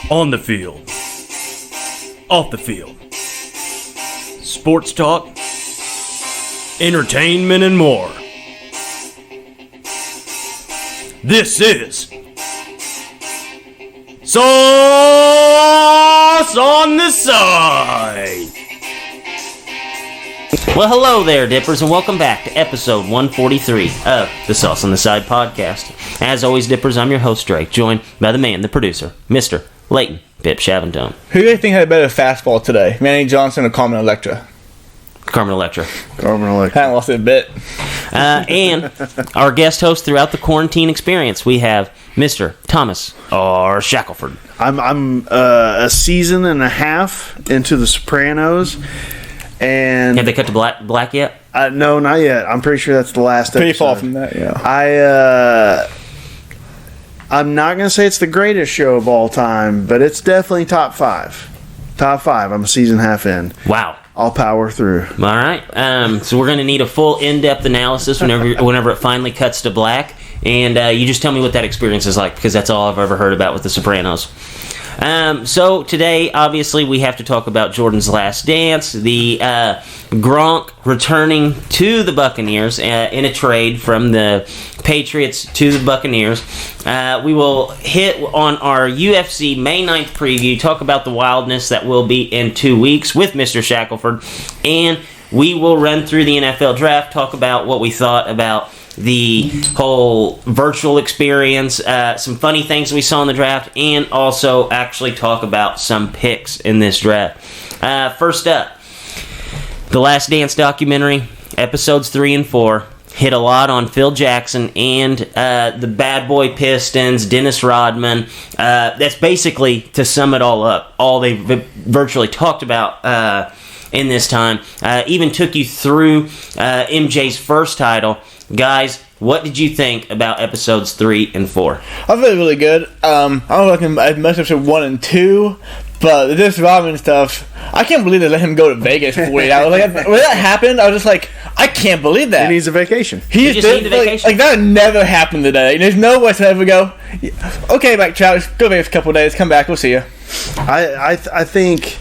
On the field, off the field, sports talk, entertainment, and more. This is Sauce on the Side. Well, hello there, Dippers, and welcome back to episode 143 of the Sauce on the Side podcast. As always, Dippers, I'm your host, Drake, joined by the man, the producer, Mr. Leighton Pip Shaventone. Who do you think had a better fastball today? Manny Johnson or Carmen Electra? Carmen Electra. Carmen Electra. I haven't lost it a bit. And our guest host throughout the quarantine experience, we have Mr. Thomas R. Shackelford. I'm a season and a half into The Sopranos, and Have they cut to black yet? no, not yet. I'm pretty sure that's the last Pretty episode. far from that, yeah. I'm not gonna say it's the greatest show of all time, but it's definitely top five. Top five. I'm a season half in. Wow. I'll power through. All right. So we're going to need a full in-depth analysis whenever it finally cuts to black. And you just tell me what that experience is like, because that's all I've ever heard about with The Sopranos. So today, obviously, we have to talk about Jordan's Last Dance, the Gronk returning to the Buccaneers in a trade from the Patriots to the Buccaneers. We will hit on our UFC May 9th preview, talk about the wildness that will be in 2 weeks with Mr. Shackelford, and we will run through the NFL draft, talk about what we thought about the whole virtual experience, some funny things we saw in the draft, and also actually talk about some picks in this draft. First up, The Last Dance documentary, episodes 3 and 4, hit a lot on Phil Jackson and the Bad Boy Pistons, Dennis Rodman. That's basically, to sum it all up, all they virtually talked about in this time. Even took you through MJ's first title. Guys, what did you think about episodes 3 and 4? I thought it was really good. I don't know if I much episode 1 and 2, but this Rodman stuff, I can't believe they let him go to Vegas for 48 hours. Like, when that happened, I was just like, I can't believe that. He needs a vacation. He just needs a vacation. Like, that never happened today. There's no way to ever go, okay, back Travis, go Vegas a couple of days, come back, we'll see you. I think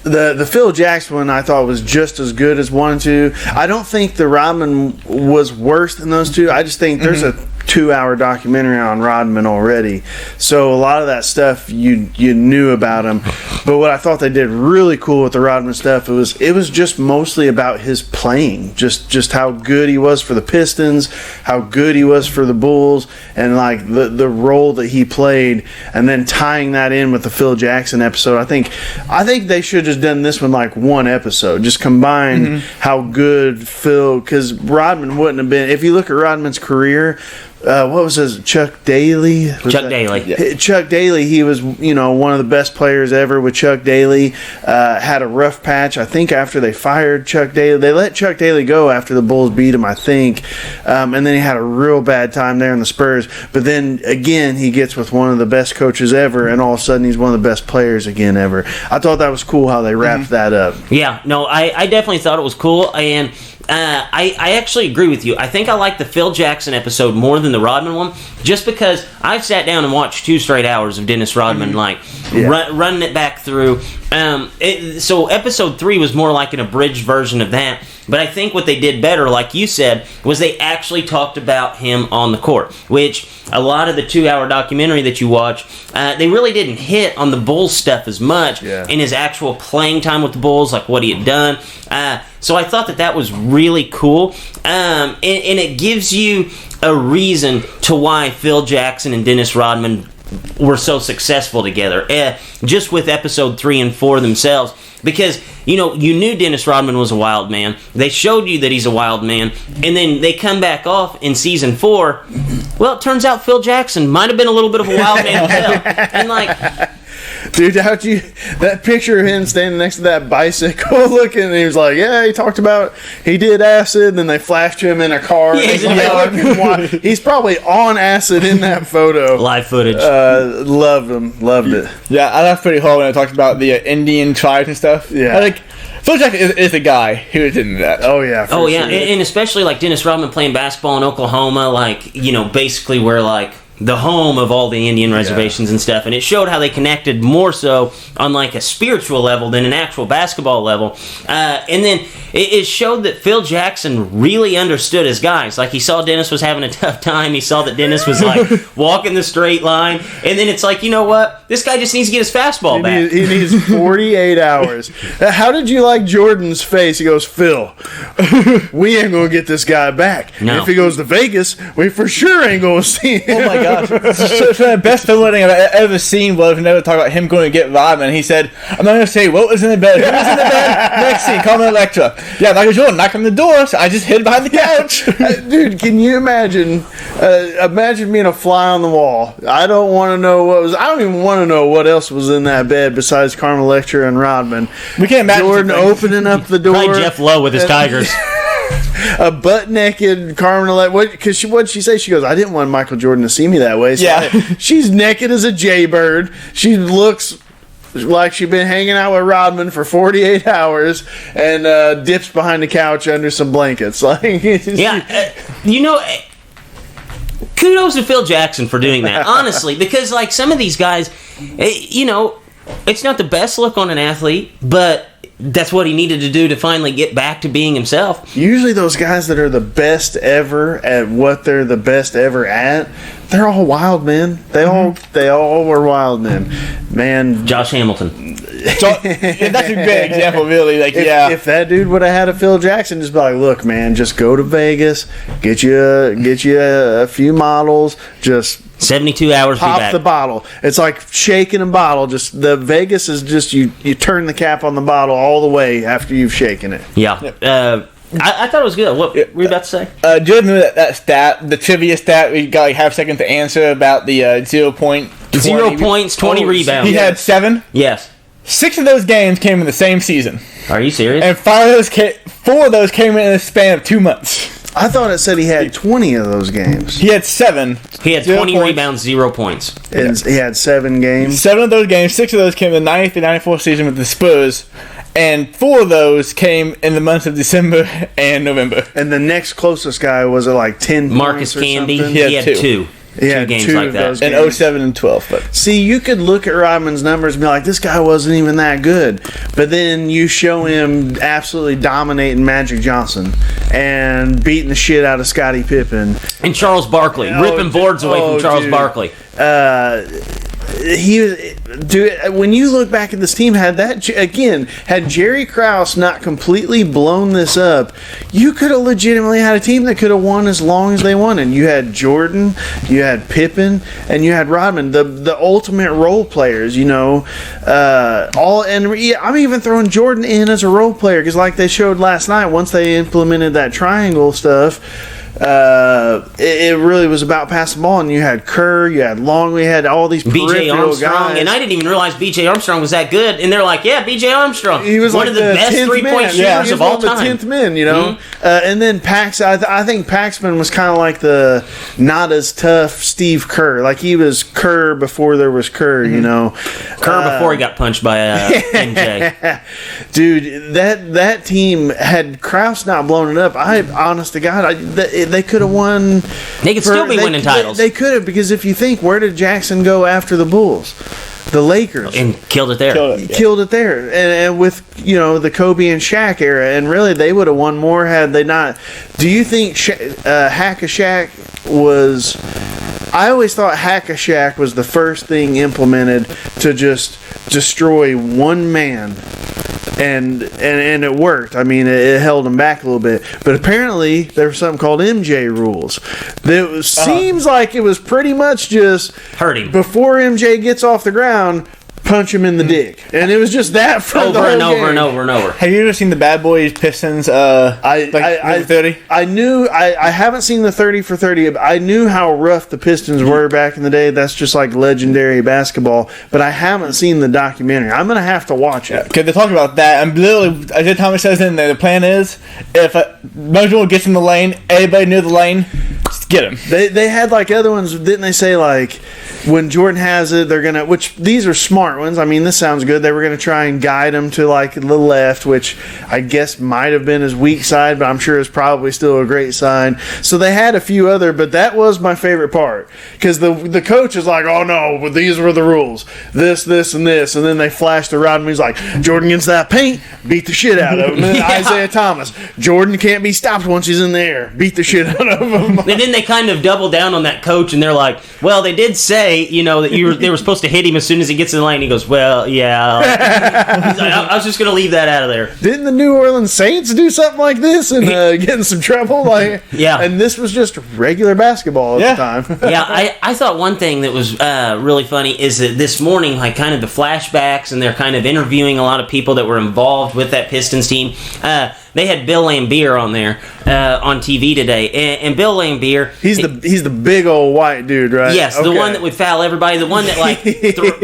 the Phil Jackson one I thought was just as good as 1 and 2. I don't think the Rodman was worse than those two. I just think there's a 2-hour documentary on Rodman already, so a lot of that stuff you knew about him. But what I thought they did really cool with the Rodman stuff, it was just mostly about his playing, just how good he was for the Pistons, how good he was for the Bulls, and like the role that he played, and then tying that in with the Phil Jackson episode. I think they should have just done this one like one episode, just combine how good Phil, because Rodman wouldn't have been, if you look at Rodman's career, what was his, Chuck Daly? Chuck Daly, he was, one of the best players ever with Chuck Daly. Had a rough patch, I think, after they fired Chuck Daly. They let Chuck Daly go after the Bulls beat him, I think. And then he had a real bad time there in the Spurs. But then, again, he gets with one of the best coaches ever, and all of a sudden he's one of the best players again ever. I thought that was cool how they wrapped that up. Yeah, no, I definitely thought it was cool, and I actually agree with you. I think I like the Phil Jackson episode more than the Rodman one, just because I've sat down and watched 2 straight hours of Dennis Rodman, running it back through. So episode 3 was more like an abridged version of that, but I think what they did better, like you said, was they actually talked about him on the court, which a lot of the 2-hour documentary that you watch, they really didn't hit on the Bulls stuff as much in his actual playing time with the Bulls, like what he had done. So I thought that was really cool, and it gives you a reason to why Phil Jackson and Dennis Rodman were so successful together, just with episode 3 and 4 themselves, because you knew Dennis Rodman was a wild man. They showed you that he's a wild man, and then they come back off in season 4. Well, it turns out Phil Jackson might have been a little bit of a wild man himself, and Dude, that picture of him standing next to that bicycle looking, and he was like, yeah, he talked about he did acid, and then they flashed him in a car. He's probably on acid in that photo. Live footage. Loved it. Yeah, I laughed pretty hard when I talked about the Indian tribes and stuff. Yeah. Phil Jackson is the guy who is into that. Oh, yeah. Yeah, and especially like Dennis Rodman playing basketball in Oklahoma, basically where the home of all the Indian reservations and stuff, and it showed how they connected more so on like a spiritual level than an actual basketball level. And then it showed that Phil Jackson really understood his guys. Like, he saw Dennis was having a tough time. He saw that Dennis was like walking the straight line, and then it's like, you know what? This guy just needs to get his fastball back. He needs 48 hours. How did you like Jordan's face? He goes, Phil, we ain't gonna get this guy back. No. If he goes to Vegas, we for sure ain't gonna see him. Oh my gosh! So the best film wedding I've ever seen was when they would talk about him going to get Rodman. He said, "I'm not going to say what was in the bed. Who was in the bed?" Next scene, Carmen Electra. Yeah, Michael Jordan knocked on the door, so I just hid behind the couch. Dude, can you imagine? Imagine being a fly on the wall. I don't want to know what was. I don't even want to know what else was in that bed besides Carmen Electra and Rodman. We can't imagine Jordan opening up the door. Probably Jeff Lowe with his Tigers. A butt naked Carmen Electra. Because what'd she say? She goes, I didn't want Michael Jordan to see me that way. So Yeah. she's naked as a jaybird. She looks like she'd been hanging out with Rodman for 48 hours and dips behind the couch under some blankets. Like, Yeah, kudos to Phil Jackson for doing that, honestly, because like some of these guys, it's not the best look on an athlete, but that's what he needed to do to finally get back to being himself. Usually those guys that are the best ever at what they're the best ever at, they're all wild men. They all were wild men. Man, Josh Hamilton. So, yeah, that's a great example, really. Like, if that dude would have had a Phil Jackson, just be like, look, man, just go to Vegas, get you a few models, just 72 hours. pop the bottle. It's like shaking a bottle. Just the Vegas is just you turn the cap on the bottle all the way after you've shaken it. Yeah. I thought it was good. What were you about to say? do you remember that stat, the trivia stat? We got like half a second to answer about the 0 point. 0 points, 20 rebounds. He had 7. Yes. 6 of those games came in the same season, Are you serious? and 4 of those came in a span of 2 months. I thought it said he had 20 of those games. He had 7. He had 0 20 points. rebounds, 0 points. And he had 7 games. 7 of those games, 6 of those came in the 93-94 season with the Spurs, and 4 of those came in the months of December and November. And the next closest guy was at like 10 Marcus points or Candy, something. he had 2. He had games 2 like of that. those In games. 07 and 12, but See, you could look at Rodman's numbers and be like, this guy wasn't even that good. But then you show him absolutely dominating Magic Johnson and beating the shit out of Scottie Pippen. And Charles Barkley, ripping boards away from Charles Barkley. When you look back at this team, had Jerry Krause not completely blown this up, you could have legitimately had a team that could have won as long as they wanted. You had Jordan, you had Pippen, and you had Rodman, the ultimate role players. I'm even throwing Jordan in as a role player because, like they showed last night, once they implemented that triangle stuff. It really was about passing the ball, and you had Kerr, you had Longley, you had all these B.J. peripheral Armstrong, guys. and I didn't even realize B.J. Armstrong was that good. And they're like, yeah, B.J. Armstrong. He was one like of the best 10th three-point man. shooters He of was all one of time. the 10th men, and then Pax. I think Paxman was kind of like the not as tough Steve Kerr. Like he was Kerr before there was Kerr. Kerr before he got punched by MJ. Dude, that team had Krause not blown it up. Honest to God, they could have won. They could still be winning titles. They could have, because if you think, where did Jackson go after the Bulls? The Lakers. And killed it there. Killed it there, and with the Kobe and Shaq era, and really they would have won more had they not. Do you think Hack-a-Shaq was? I always thought Hack-a-Shaq was the first thing implemented to just destroy one man. And it worked. I mean, it held him back a little bit. But apparently, there was something called MJ rules. Seems like it was pretty much just hurt him before MJ gets off the ground. Punch him in the dick, and it was just that for the over whole and over game. and over and over. have you ever seen the Bad Boys Pistons? I 30. I knew I haven't seen the 30 for 30. But I knew how rough the Pistons were back in the day. That's just like legendary basketball. But I haven't seen the documentary. I'm gonna have to watch it. Because they talk about that, and literally, as Thomas says in there, the plan is if Mojo gets in the lane, everybody near the lane Get him. They had like other ones, didn't they say like when Jordan has it, they're gonna, which these are smart ones. I mean, this sounds good. They were gonna try and guide him to like the left, which I guess might have been his weak side, but I'm sure it's probably still a great side. So they had a few other, but that was my favorite part because the coach is like, oh no, well, these were the rules, this, and this, and then they flashed the rod and he's like, Jordan gets that paint, beat the shit out of him. And then Isaiah Thomas, Jordan can't be stopped once he's in the air, beat the shit out of him. And then they kind of double down on that coach, and they're like, well, they did say, that they were supposed to hit him as soon as he gets in the lane. He goes, well, yeah. He's like, I was just going to leave that out of there. Didn't the New Orleans Saints do something like this and get in some trouble? Like, yeah. And this was just regular basketball at the time. Yeah, I thought one thing that was really funny is that this morning, like kind of the flashbacks, and they're kind of interviewing a lot of people that were involved with that Pistons team. They had Bill Laimbeer on there on TV today, and Bill Laimbeer, he's the big old white dude, right? Yes, the one that would foul everybody, the one that like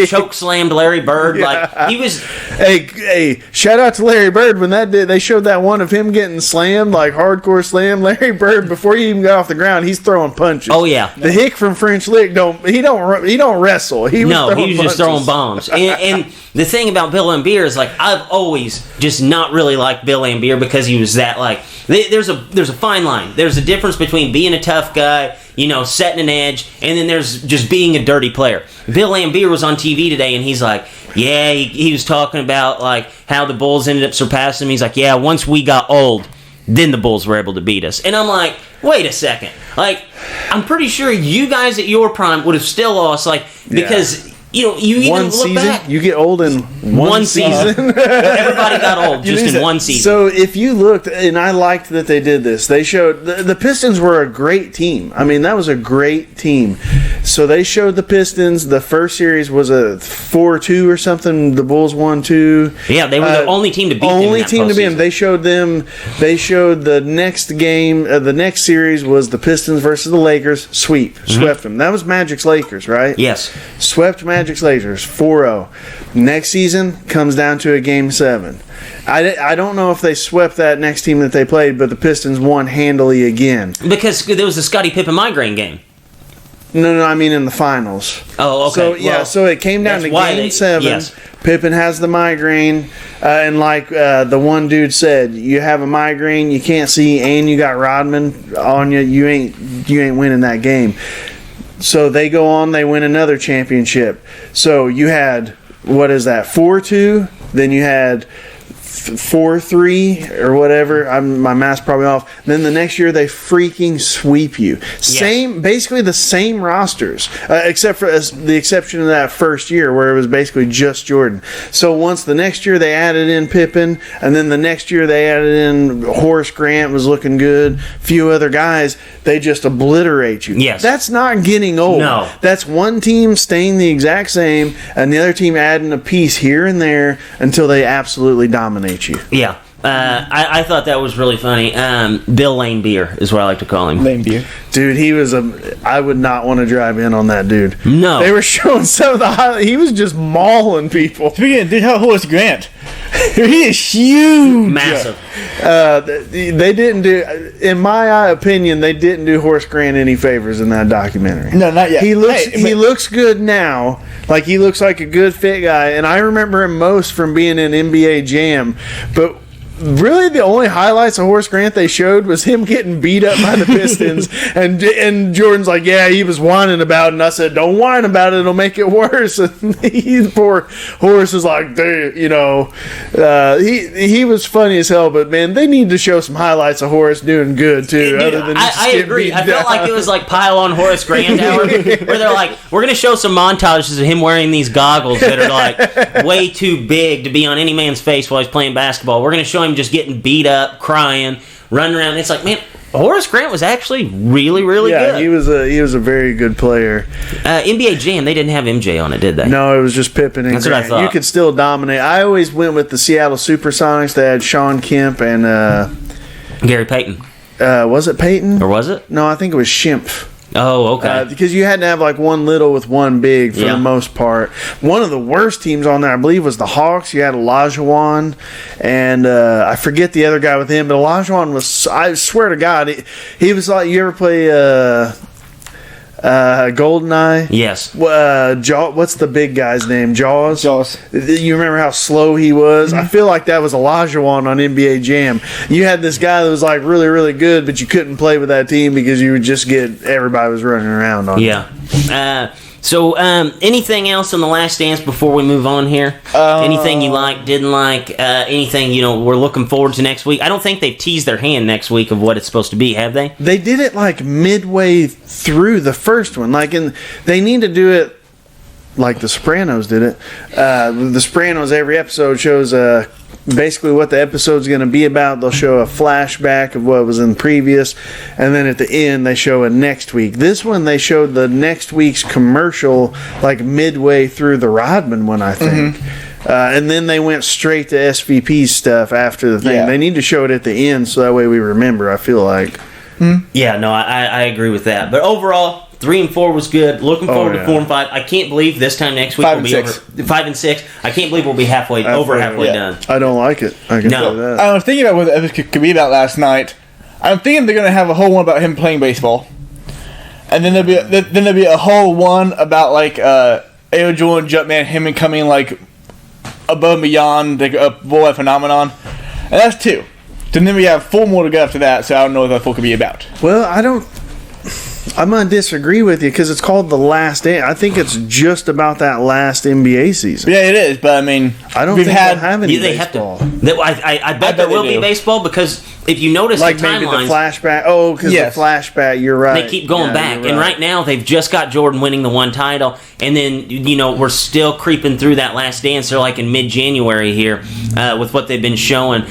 choke slammed Larry Bird. Yeah. Like he was. Hey! Shout out to Larry Bird when they showed that one of him getting slammed, like hardcore slam. Larry Bird, before you even got off the ground, he's throwing punches. Oh yeah, the hick from French Lick don't wrestle. He was just throwing bombs. And the thing about Bill Laimbeer is like I've always just not really liked Bill Laimbeer because he was that like there's a fine line. There's a difference between being a tough guy, setting an edge, and then there's just being a dirty player. Bill Laimbeer was on TV today, and he's like, yeah, he was talking about like how the Bulls ended up surpassing him. He's like, yeah, once we got old, then the Bulls were able to beat us. And I'm like, wait a second. Like, I'm pretty sure you guys at your prime would have still lost, like, because... you even one look season, back. you get old in one season. Everybody got old just in one season. So if you looked, and I liked that they did this, they showed the Pistons were a great team. I mean, that was a great team. So they showed the Pistons. The first series was a 4-2 or something. The Bulls won 2. Yeah, they were the only team to beat them. Only team to beat them. They showed them. They showed the next game. The next series was the Pistons versus the Lakers. Swept them. That was Magic's Lakers, right? Yes. Swept Magic's Lakers 4-0. Next season comes down to a game 7. I don't know if they swept that next team that they played, but the Pistons won handily again. Because there was a Scottie Pippen migraine game. No, I mean in the finals. Oh, okay. So it came down to game 7. Yes. Pippen has the migraine, and like the one dude said, you have a migraine, you can't see, and you got Rodman on you. You ain't winning that game. So they go on, they win another championship. So you had, what is that, 4-2? Then you had 4-3 or whatever. My math's probably off. Then the next year they freaking sweep you. Basically the same rosters, except for the exception of that first year where it was basically just Jordan. So once the next year they added in Pippen, and then the next year they added in Horace Grant was looking good, a few other guys, they just obliterate you. Yes. That's not getting old. No. That's one team staying the exact same and the other team adding a piece here and there until they absolutely dominate you. Yeah. I thought that was really funny. Bill Laimbeer is what I like to call him. Laimbeer. Dude, I would not want to drive in on that dude. No. They were showing some of the highlights. He was just mauling people. Speaking of, how Horace Grant? He is huge. Massive. They didn't do, in my opinion, they didn't do Horace Grant any favors in that documentary. No, not yet. He looks good now. Like, he looks like a good fit guy. And I remember him most from being in NBA Jam. But really, the only highlights of Horace Grant they showed was him getting beat up by the Pistons, and Jordan's like, yeah, he was whining about it, and I said, don't whine about it, it'll make it worse. And poor Horace is like, he was funny as hell, but man, they need to show some highlights of Horace doing good too. Dude, other than I agree. I felt like it was like pile on Horace Grant hour, where they're like, we're going to show some montages of him wearing these goggles that are like way too big to be on any man's face while he's playing basketball. We're going to show him just getting beat up, crying, running around. It's like, man, Horace Grant was actually really, really good. Yeah, he was a very good player. NBA Jam, they didn't have MJ on it, did they? No, it was just Pippen and That's Grant. what I thought. You could still dominate. I always went with the Seattle Supersonics. They had Sean Kemp and Gary Payton. Was it Payton? Or was it? No, I think it was Schimpf. Oh, okay. Because you had to have like one little with one big for Yeah. the most part. One of the worst teams on there, I believe, was the Hawks. You had Olajuwon, and I forget the other guy with him, but Olajuwon was, I swear to God, he was like, you ever play GoldenEye? Yes. What's the big guy's name? Jaws? Jaws. You remember how slow he was? I feel like that was Olajuwon on NBA Jam. You had this guy that was like really, really good, but you couldn't play with that team because you would just get, everybody was running around on Yeah. So, anything else on The Last Dance before we move on here? Anything you like, didn't like, anything, we're looking forward to next week? I don't think they've teased their hand next week of what it's supposed to be, have they? They did it like midway through the first one. They need to do it like The Sopranos did it. The Sopranos, every episode shows basically what the episode's going to be about. They'll show a flashback of what was in the previous, and then at the end they show a next week. This one they showed the next week's commercial like midway through the Rodman one, I think. And then they went straight to SVP's stuff after the thing. Yeah. They need to show it at the end so that way we remember, I feel like. Yeah, no, I agree with that. But overall, 3 and 4 was good. Looking forward to 4 and 5. I can't believe this time next week 5 we'll and be 6. over 5 and 6. I can't believe we'll be halfway yeah. done. I don't like it. I can No. tell you that. I was thinking about what the episode could be about last night. I'm thinking they're gonna have a whole one about him playing baseball, and then there'll be a whole one about like Ayo Jordan, Jumpman, him and coming like above and beyond the boy phenomenon, and that's 2. And then we have 4 more to go after that. So I don't know what that 4 could be about. Well, I'm going to disagree with you because it's called The Last Dance. I think it's just about that last NBA season. Yeah, it is. But I mean, I don't we've think had they'll have any Yeah, they baseball. have to. I bet there they will be do. baseball because if you notice Like the maybe the timelines, flashback. Oh, because Yes. the flashback, you're right. they keep going Yeah, back. you're And right now, they've just got Jordan winning the one title. And then, we're still creeping through that last dance. They're like in mid-January here with what they've been showing.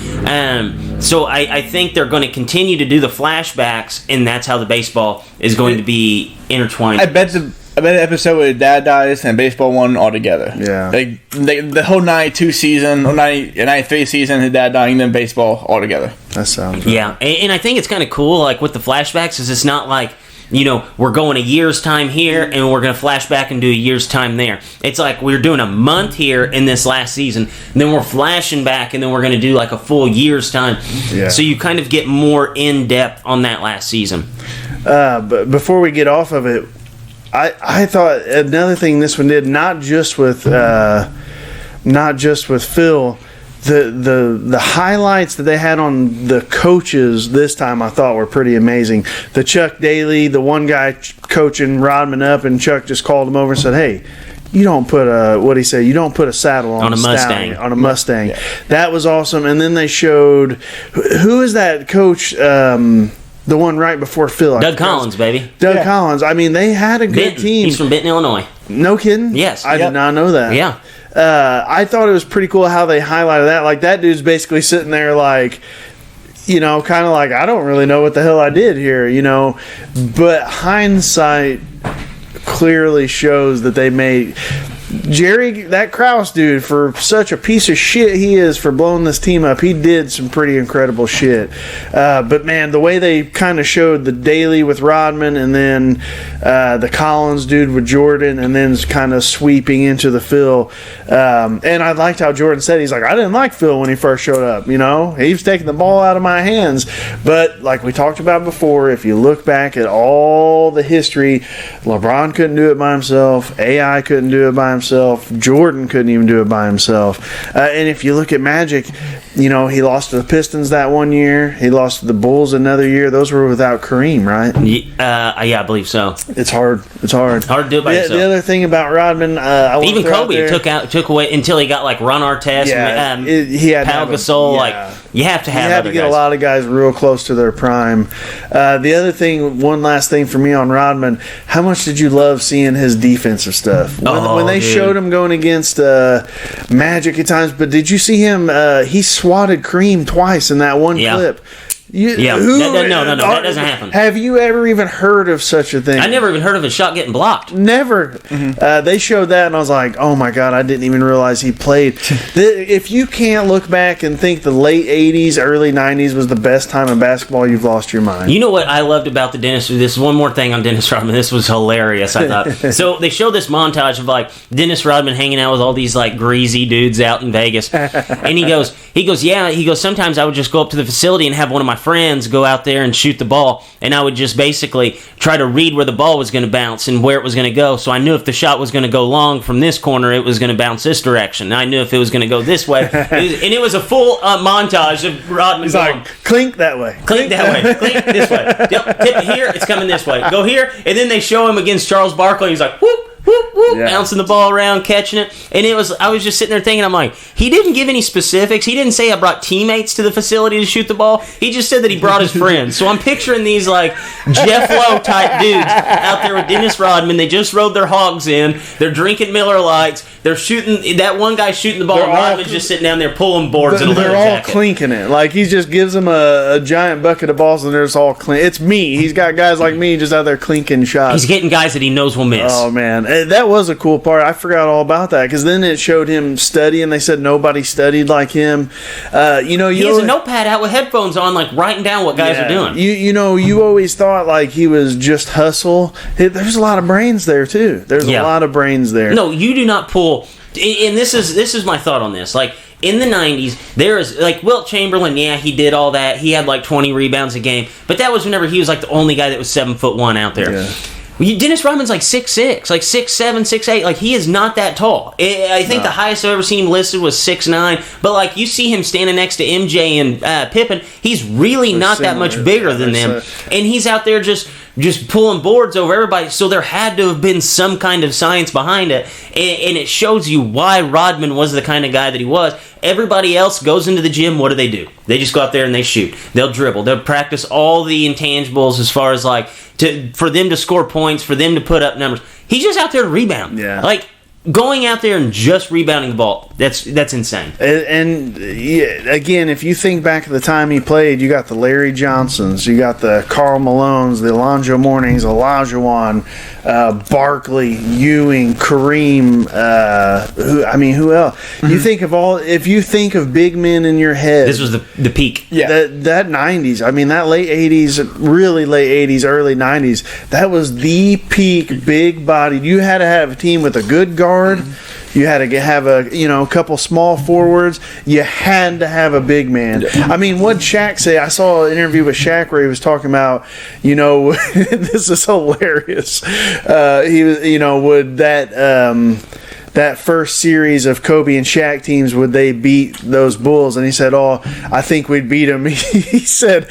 So I think they're going to continue to do the flashbacks, and that's how the baseball is going to be intertwined. I bet the episode where Dad dies and baseball one all together. Yeah. The whole 92 season or 93 season, his dad dying, then baseball all together. That sounds right. Yeah, and I think it's kind of cool, like with the flashbacks, is it's not like, we're going a year's time here and we're going to flash back and do a year's time there. It's like we're doing a month here in this last season, and then we're flashing back, and then we're going to do like a full year's time. Yeah. So you kind of get more in depth on that last season. But before we get off of it, I thought another thing this one did, not just with Phil, the highlights that they had on the coaches this time I thought were pretty amazing. The Chuck Daly, the one guy coaching Rodman up, and Chuck just called him over and said, "Hey, you don't put you don't put a saddle on a stallion, Mustang." on a Mustang." Yeah. That was awesome. And then they showed who is that coach? The one right before Phil. Doug Collins, baby. Doug Collins. I mean, they had a good Benton. team. He's from Benton, Illinois. No kidding? Yes. I did not know that. Yeah. I thought it was pretty cool how they highlighted that. Like, that dude's basically sitting there like, kind of like, I don't really know what the hell I did here, But hindsight clearly shows that they made... Jerry, that Krause dude, for such a piece of shit he is for blowing this team up, he did some pretty incredible shit. But man, the way they kind of showed the Daly with Rodman, and then the Collins dude with Jordan, and then kind of sweeping into the Phil. And I liked how Jordan said, he's like, I didn't like Phil when he first showed up. He was taking the ball out of my hands. But like we talked about before, if you look back at all the history, LeBron couldn't do it by himself. AI couldn't do it by himself. Jordan couldn't even do it by himself. And if you look at Magic, he lost to the Pistons that one year. He lost to the Bulls another year. Those were without Kareem, right? Yeah, I believe so. It's hard. Hard to do it by yourself. The other thing about Rodman, even Kobe took away until he got like Ron Artest, he had Pau Gasol. Like, you have to have. You have to get a lot of guys real close to their prime. The other thing, one last thing for me on Rodman, how much did you love seeing his defensive stuff? When they showed him going against Magic at times, but did you see him? He swatted Kareem twice in that one clip. Yeah, no, that doesn't happen. Have you ever even heard of such a thing? I never even heard of a shot getting blocked. Never. They showed that, and I was like, oh my God, I didn't even realize he played. If you can't look back and think the late 80s, early 90s was the best time in basketball, you've lost your mind. You know what I loved about the Dennis? This is one more thing on Dennis Rodman. This was hilarious, I thought. So they show this montage of like Dennis Rodman hanging out with all these like greasy dudes out in Vegas. And he goes, sometimes I would just go up to the facility and have one of my friends go out there and shoot the ball, and I would just basically try to read where the ball was going to bounce and where it was going to go, so I knew if the shot was going to go long from this corner, it was going to bounce this direction, and I knew if it was going to go this way. It was a full montage of Rodman. He's like, clink that way. Clink that way. Clink this way. Yep, tip it here, it's coming this way. Go here, and then they show him against Charles Barkley, he's like, whoop, whoop, whoop, bouncing the ball around, catching it. And I was just sitting there thinking, I'm like, he didn't give any specifics. He didn't say I brought teammates to the facility to shoot the ball. He just said that he brought his friends. So I'm picturing these like Jeff Lowe type dudes out there with Dennis Rodman. They just rode their hogs in. They're drinking Miller Lights. They're shooting. That one guy shooting the ball, and Rodman's just sitting down there pulling boards in a leather jacket. They're all clinking it. Like he just gives them a giant bucket of balls, and they're just all clink. It's me. He's got guys like me just out there clinking shots. He's getting guys that he knows will miss. Oh man, that was a cool part. I forgot all about that because then it showed him studying. They said nobody studied like him. He has a notepad out with headphones on, like writing down what guys are doing. You always thought like he was just hustle. There's a lot of brains there too. There's a lot of brains there. No, you do not pull. And this is my thought on this. Like in the 90s, there is like Wilt Chamberlain. Yeah, he did all that. He had like 20 rebounds a game, but that was whenever he was like the only guy that was 7'1" out there. Yeah. Dennis Rodman's like 6'6", like 6'7", 6'8". Like he is not that tall. I think the highest I've ever seen him listed was 6'9". But like you see him standing next to MJ and Pippen, he's really not that much bigger than them, and he's out there just pulling boards over everybody. So there had to have been some kind of science behind it, and it shows you why Rodman was the kind of guy that he was. Everybody else goes into the gym. What do? They just go out there and they shoot. They'll dribble. They'll practice all the intangibles as far as like for them to score points, for them to put up numbers. He's just out there to rebound. Yeah. Like going out there and just rebounding the ball, that's insane. And again, if you think back at the time he played, you got the Larry Johnsons, you got the Karl Malones, the Alonzo Mournings, Olajuwon, Barkley, Ewing, Kareem. Who else? Mm-hmm. If you think of big men in your head, this was the peak. Yeah, that 90s. I mean, that late 80s, really late 80s, early 90s. That was the peak, big bodied. You had to have a team with a good guard. You had to have a couple small forwards. You had to have a big man. I mean, what'd Shaq say? I saw an interview with Shaq where he was talking about, this is hilarious. He was, would that first series of Kobe and Shaq teams, would they beat those Bulls? And he said, I think we'd beat them. He said,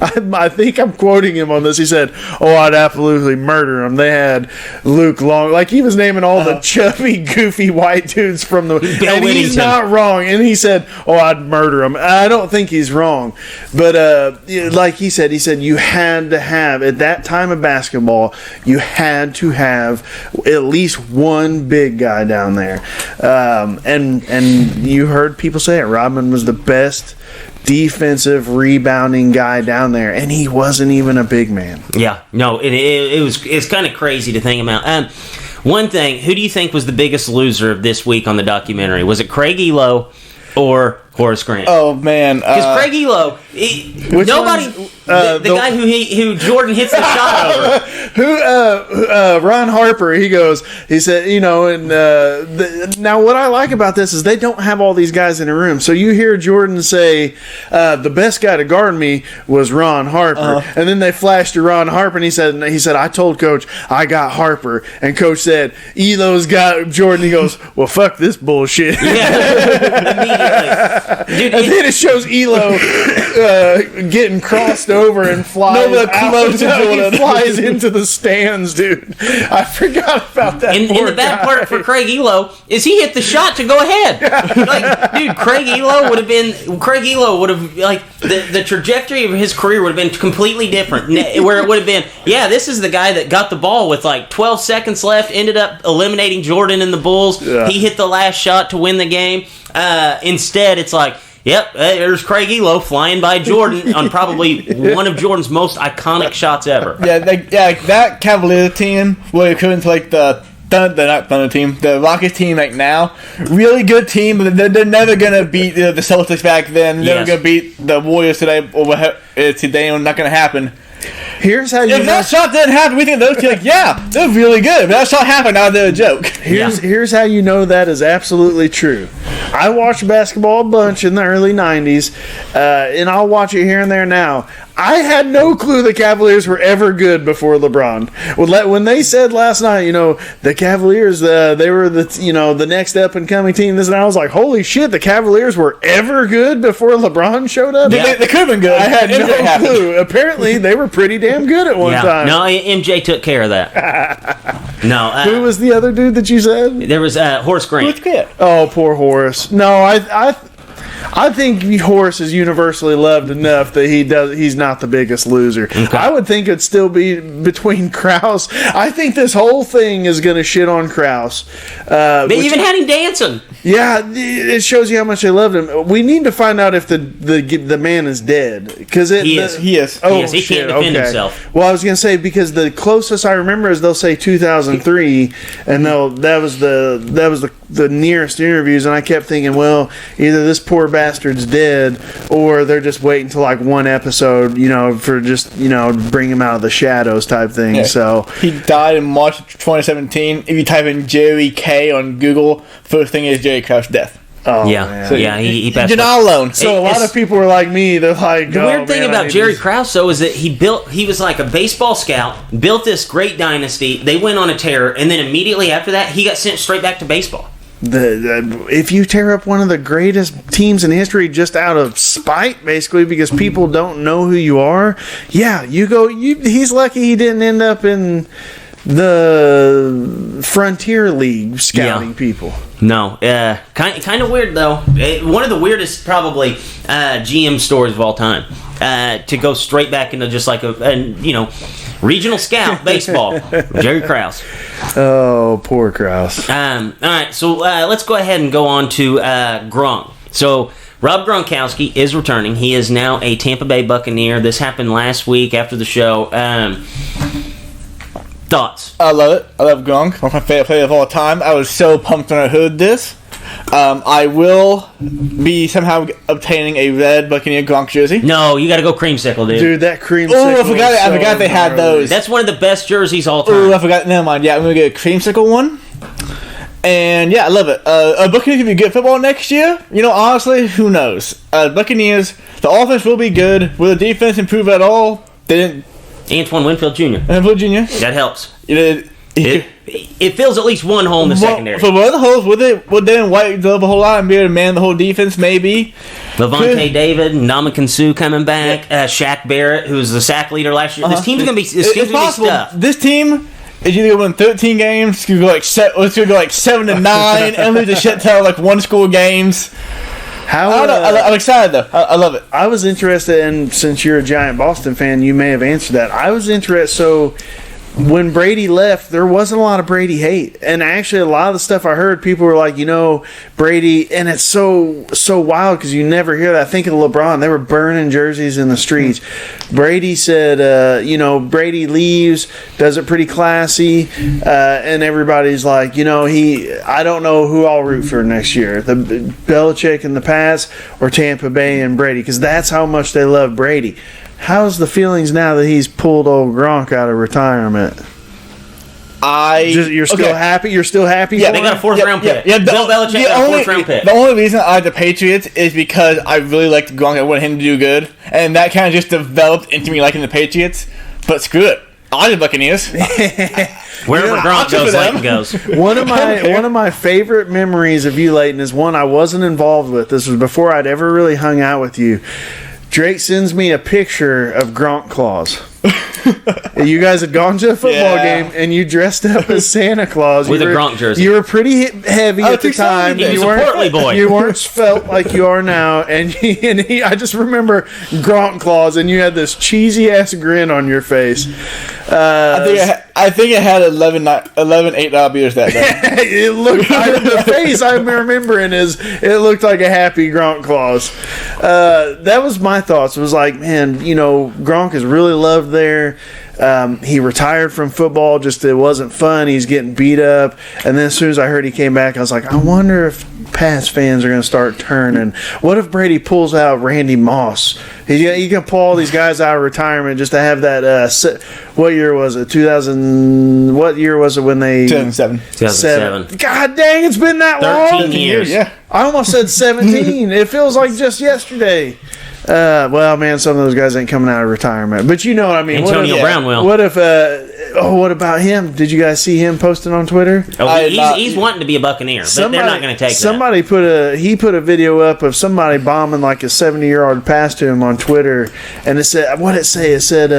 I think I'm quoting him on this. He said, I'd absolutely murder them. They had Luke Long. Like, he was naming all the chubby, goofy white dudes from the... And he's not wrong. And he said, I'd murder them. I don't think he's wrong. But like he said, you had to have, at that time of basketball, you had to have at least one big guy down there, and you heard people say it. Rodman was the best defensive rebounding guy down there, and he wasn't even a big man. Yeah, no, it's kind of crazy to think about. One thing, who do you think was the biggest loser of this week on the documentary? Was it Craig Elo or Horace Grant? Oh man, because Craig Elo, nobody. The guy who Jordan hits the shot over. Ron Harper, he said, now what I like about this is they don't have all these guys in a room. So you hear Jordan say, the best guy to guard me was Ron Harper. And then they flashed to Ron Harper, and he said, I told Coach I got Harper. And Coach said, Elo's got Jordan. He goes, well, fuck this bullshit. Yeah, immediately. Dude, and then it shows Elo getting crossed over and flies flies into the stands, dude. I forgot about that. And the bad part for Craig Elo is he hit the shot to go ahead. Like, dude, Craig Elo would have like the trajectory of his career would have been completely different. Where it would have been, this is the guy that got the ball with like 12 seconds left, ended up eliminating Jordan and the Bulls. Yeah. He hit the last shot to win the game. Instead, it's like Yep, there's Craig Elo flying by Jordan on probably one of Jordan's most iconic shots ever. That Cavaliers team, where it couldn't like the not Thunder team, the Rockets team like now, really good team, but they're never gonna beat the Celtics back then. They're never gonna beat the Warriors today, or today. Not gonna happen. Here's how you if that shot didn't happen, we think those two they're really good. But that shot happened, now they're a joke. Here's how you know that is absolutely true. I watched basketball a bunch in the early 90s, and I'll watch it here and there now. I had no clue the Cavaliers were ever good before LeBron. When they said last night, the Cavaliers, they were the next up and coming team. And I was like, holy shit, the Cavaliers were ever good before LeBron showed up. Yeah. They could have been good. I had no clue. Apparently, they were pretty damn good at one time. No, MJ took care of that. No, who was the other dude that you said? There was Horace Grant. Oh, poor Horace. No, I think Horace is universally loved enough that he's not the biggest loser. Okay. I would think it'd still be between Krause. I think this whole thing is going to shit on Krause. They even had him dancing. Yeah, it shows you how much they loved him. We need to find out if the man is dead, because he is. Oh, he can't defend himself. Well, I was going to say, because the closest I remember is they'll say 2003, and that was the nearest interviews, and I kept thinking, well, either this poor bastard's dead, or they're just waiting till like one episode, for just bring him out of the shadows type thing. Yeah. So he died in March 2017. If you type in Jerry K on Google, first thing is Jerry Krause death. Oh, yeah, man. So he passed. You're not alone. So a lot of people are like me. They're like, the weird thing about Jerry Krause though is that he was like a baseball scout, built this great dynasty. They went on a tear, and then immediately after that, he got sent straight back to baseball. If you tear up one of the greatest teams in history just out of spite, basically because people don't know who you are, he's lucky he didn't end up in the Frontier League scouting people. No, kind of weird though. One of the weirdest probably GM stories of all time. To go straight back into just like a regional scout baseball, Jerry Krause. Oh, poor Krause. All right, so let's go ahead and go on to Gronk. So Rob Gronkowski is returning. He is now a Tampa Bay Buccaneer. This happened last week after the show. Thoughts? I love it. I love Gronk. One of my favorite players of all time. I was so pumped when I heard this. I will be somehow obtaining a red Buccaneer Gronk jersey. No, you got to go creamsicle, dude. Dude, that creamsicle. Oh, I forgot they had those. That's one of the best jerseys all time. Oh, I forgot. Never mind. Yeah, I'm gonna get a creamsicle one. And yeah, I love it. Buccaneers can be good football next year. Honestly, who knows? Buccaneers, the offense will be good. Will the defense improve at all? They didn't. Antoine Winfield Jr. That helps. It fills at least one hole in the secondary. For one of the holes, would they white glove a whole lot and be able to man the whole defense? Maybe. Levante David, Ndamukong Suh coming back. Shaq Barrett, who was the sack leader last year. This team's gonna be. It's possible. This team is either gonna win 13 games, it's gonna go like 7-9, and lose a shit ton of like one score games. I'm excited though. I love it. I was interested, and since you're a giant Boston fan, you may have answered that. I was interested. So when Brady left, there wasn't a lot of Brady hate, and actually a lot of the stuff I heard, people were like, Brady, and it's so wild because you never hear that. I think of LeBron; they were burning jerseys in the streets. Brady said, Brady leaves, does it pretty classy, and everybody's like, I don't know who I'll root for next year, the Belichick and the Pats or Tampa Bay and Brady, because that's how much they love Brady. How's the feelings now that he's pulled old Gronk out of retirement? You're still happy? You're still happy? Yeah, they got a fourth-round pick. Yeah, Bill Belichick got a fourth-round pick. The only reason I like the Patriots is because I really liked Gronk. I wanted him to do good, and that kind of just developed into me liking the Patriots. But screw it, I like the Buccaneers. Wherever Gronk goes, Leighton goes. One of my favorite memories of you, Leighton, is one I wasn't involved with. This was before I'd ever really hung out with you. Drake sends me a picture of Gronk claws. You guys had gone to a football Yeah. game and you dressed up as Santa Claus With You a were- Gronk jersey. You were pretty heavy at the 270 time. days. He was You a weren't- portly boy. You weren't felt like you are now, and I just remember Gronk Claus, and you had this cheesy ass grin on your face. I think it had 11 $8 beers that day. It looked the face I'm remembering is it looked like a happy Gronk Claus. That was my thoughts. It was like, man, Gronk is really loved there. He retired from football, just it wasn't fun. He's getting beat up. And then as soon as I heard he came back, I was like, I wonder if Pats fans are going to start turning. What if Brady pulls out Randy Moss? He can pull all these guys out of retirement just to have that. What year was it? 2000. What year was it when they? 2007. 2007. God dang, it's been that 13 long. years. Yeah. I almost said 17. It feels like just yesterday. Well, man, some of those guys ain't coming out of retirement. But you know what I mean. Antonio Brown will. What if, what about him? Did you guys see him posting on Twitter? Oh, he's wanting to be a Buccaneer, but they're not going to take Somebody put a video up of somebody bombing like a 70-yard pass to him on Twitter. And it said, what'd it say? It said,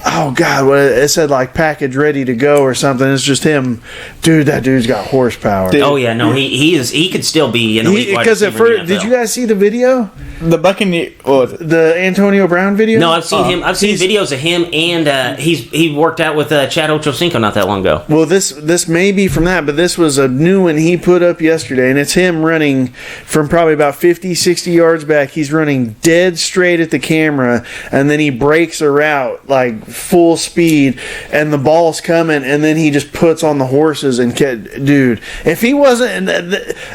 oh God, it said like package ready to go or something. It's just him, dude. That dude's got horsepower. that. Oh yeah, no, he could still be an elite wide Because at receiver in first, the did NFL. you guys see the video? The Buccaneer. What was it? The Antonio Brown video? No, I've seen him. I've seen videos of him, and he worked out with Chad Ochocinco not that long ago. Well, this may be from that, but this was a new one he put up yesterday, and it's him running from probably about 50, 60 yards back. He's running dead straight at the camera, and then he breaks a route like full speed, and the ball's coming, and then he just puts on the horses and dude, if he wasn't,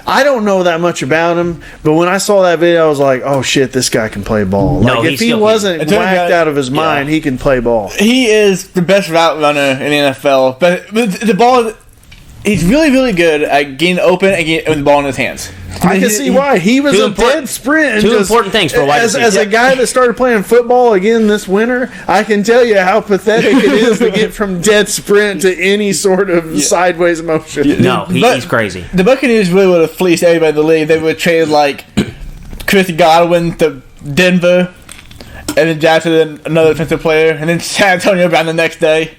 I don't know that much about him, but when I saw that video, I was like, oh shit, this guy can play ball. No, Like he if he still can. wasn't Antonio whacked Brown- out of his mind, he can play ball. He is the best route runner in the NFL. But the ball, he's really, really good at getting open and getting the ball in his hands. I can see why. He was Two a important- dead sprint. and two important things for a wide as receiver. a guy that started playing football again this winter, I can tell you how pathetic it is to get from dead sprint to any sort of sideways motion. No, But- he's crazy. The Buccaneers really would have fleeced everybody in the league. They would have traded like Chris Godwin to Denver, and then drafted another defensive player, and then San Antonio Brown the next day.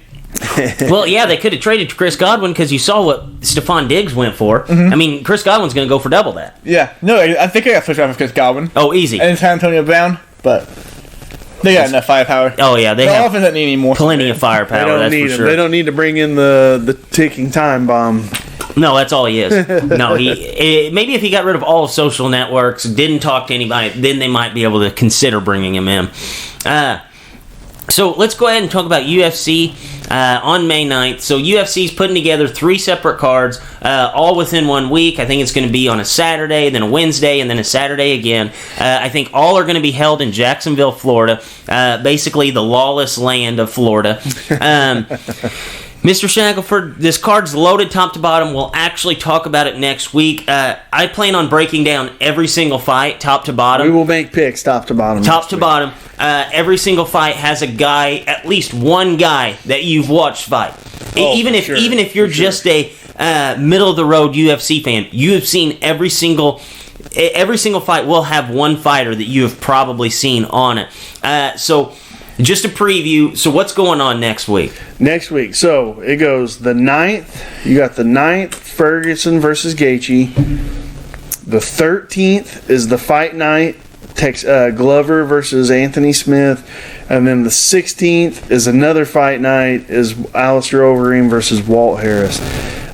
Well, yeah, they could have traded Chris Godwin because you saw what Stephon Diggs went for. Mm-hmm. I mean, Chris Godwin's going to go for double that. Yeah, no, I think I got switched out for Chris Godwin Oh, easy. and San Antonio Brown, but they got enough firepower. Oh yeah, they The have offense doesn't need any more. plenty of They firepower. don't That's need for him. sure. They don't need to bring in the ticking time bomb. No, that's all he is. No, maybe if he got rid of all social networks, didn't talk to anybody, then they might be able to consider bringing him in. So let's go ahead and talk about UFC on May 9th. So UFC's putting together 3 separate cards, all within 1 week. I think it's going to be on a Saturday, then a Wednesday, and then a Saturday again. I think all are going to be held in Jacksonville, Florida, basically the lawless land of Florida. Mr. Shackelford, this card's loaded top to bottom. We'll actually talk about it next week. I plan on breaking down every single fight, top to bottom. We will make picks top to bottom. Top next to week. bottom. Every single fight has a guy, at least one guy that you've watched fight. Even if you're just a middle of the road UFC fan, you have seen every single fight will have one fighter that you have probably seen on it. So just a preview. So what's going on next week? Next week. So it goes the 9th. You got the 9th, Ferguson versus Gaethje. The 13th is the fight night. Glover versus Anthony Smith. And then the 16th is another fight night, is Alistair Overeem versus Walt Harris.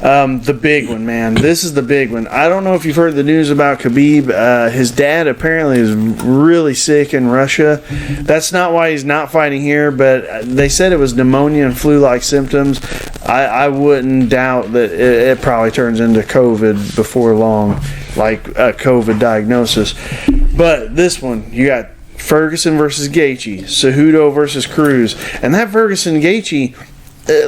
The big one, man. This is the big one. I don't know if you've heard the news about Khabib. His dad apparently is really sick in Russia. That's not why he's not fighting here, but they said it was pneumonia and flu-like symptoms. I wouldn't doubt that it probably turns into COVID before long, like a COVID diagnosis. But this one, you got Ferguson versus Gaethje, Cejudo versus Cruz. And that Ferguson-Gaethje,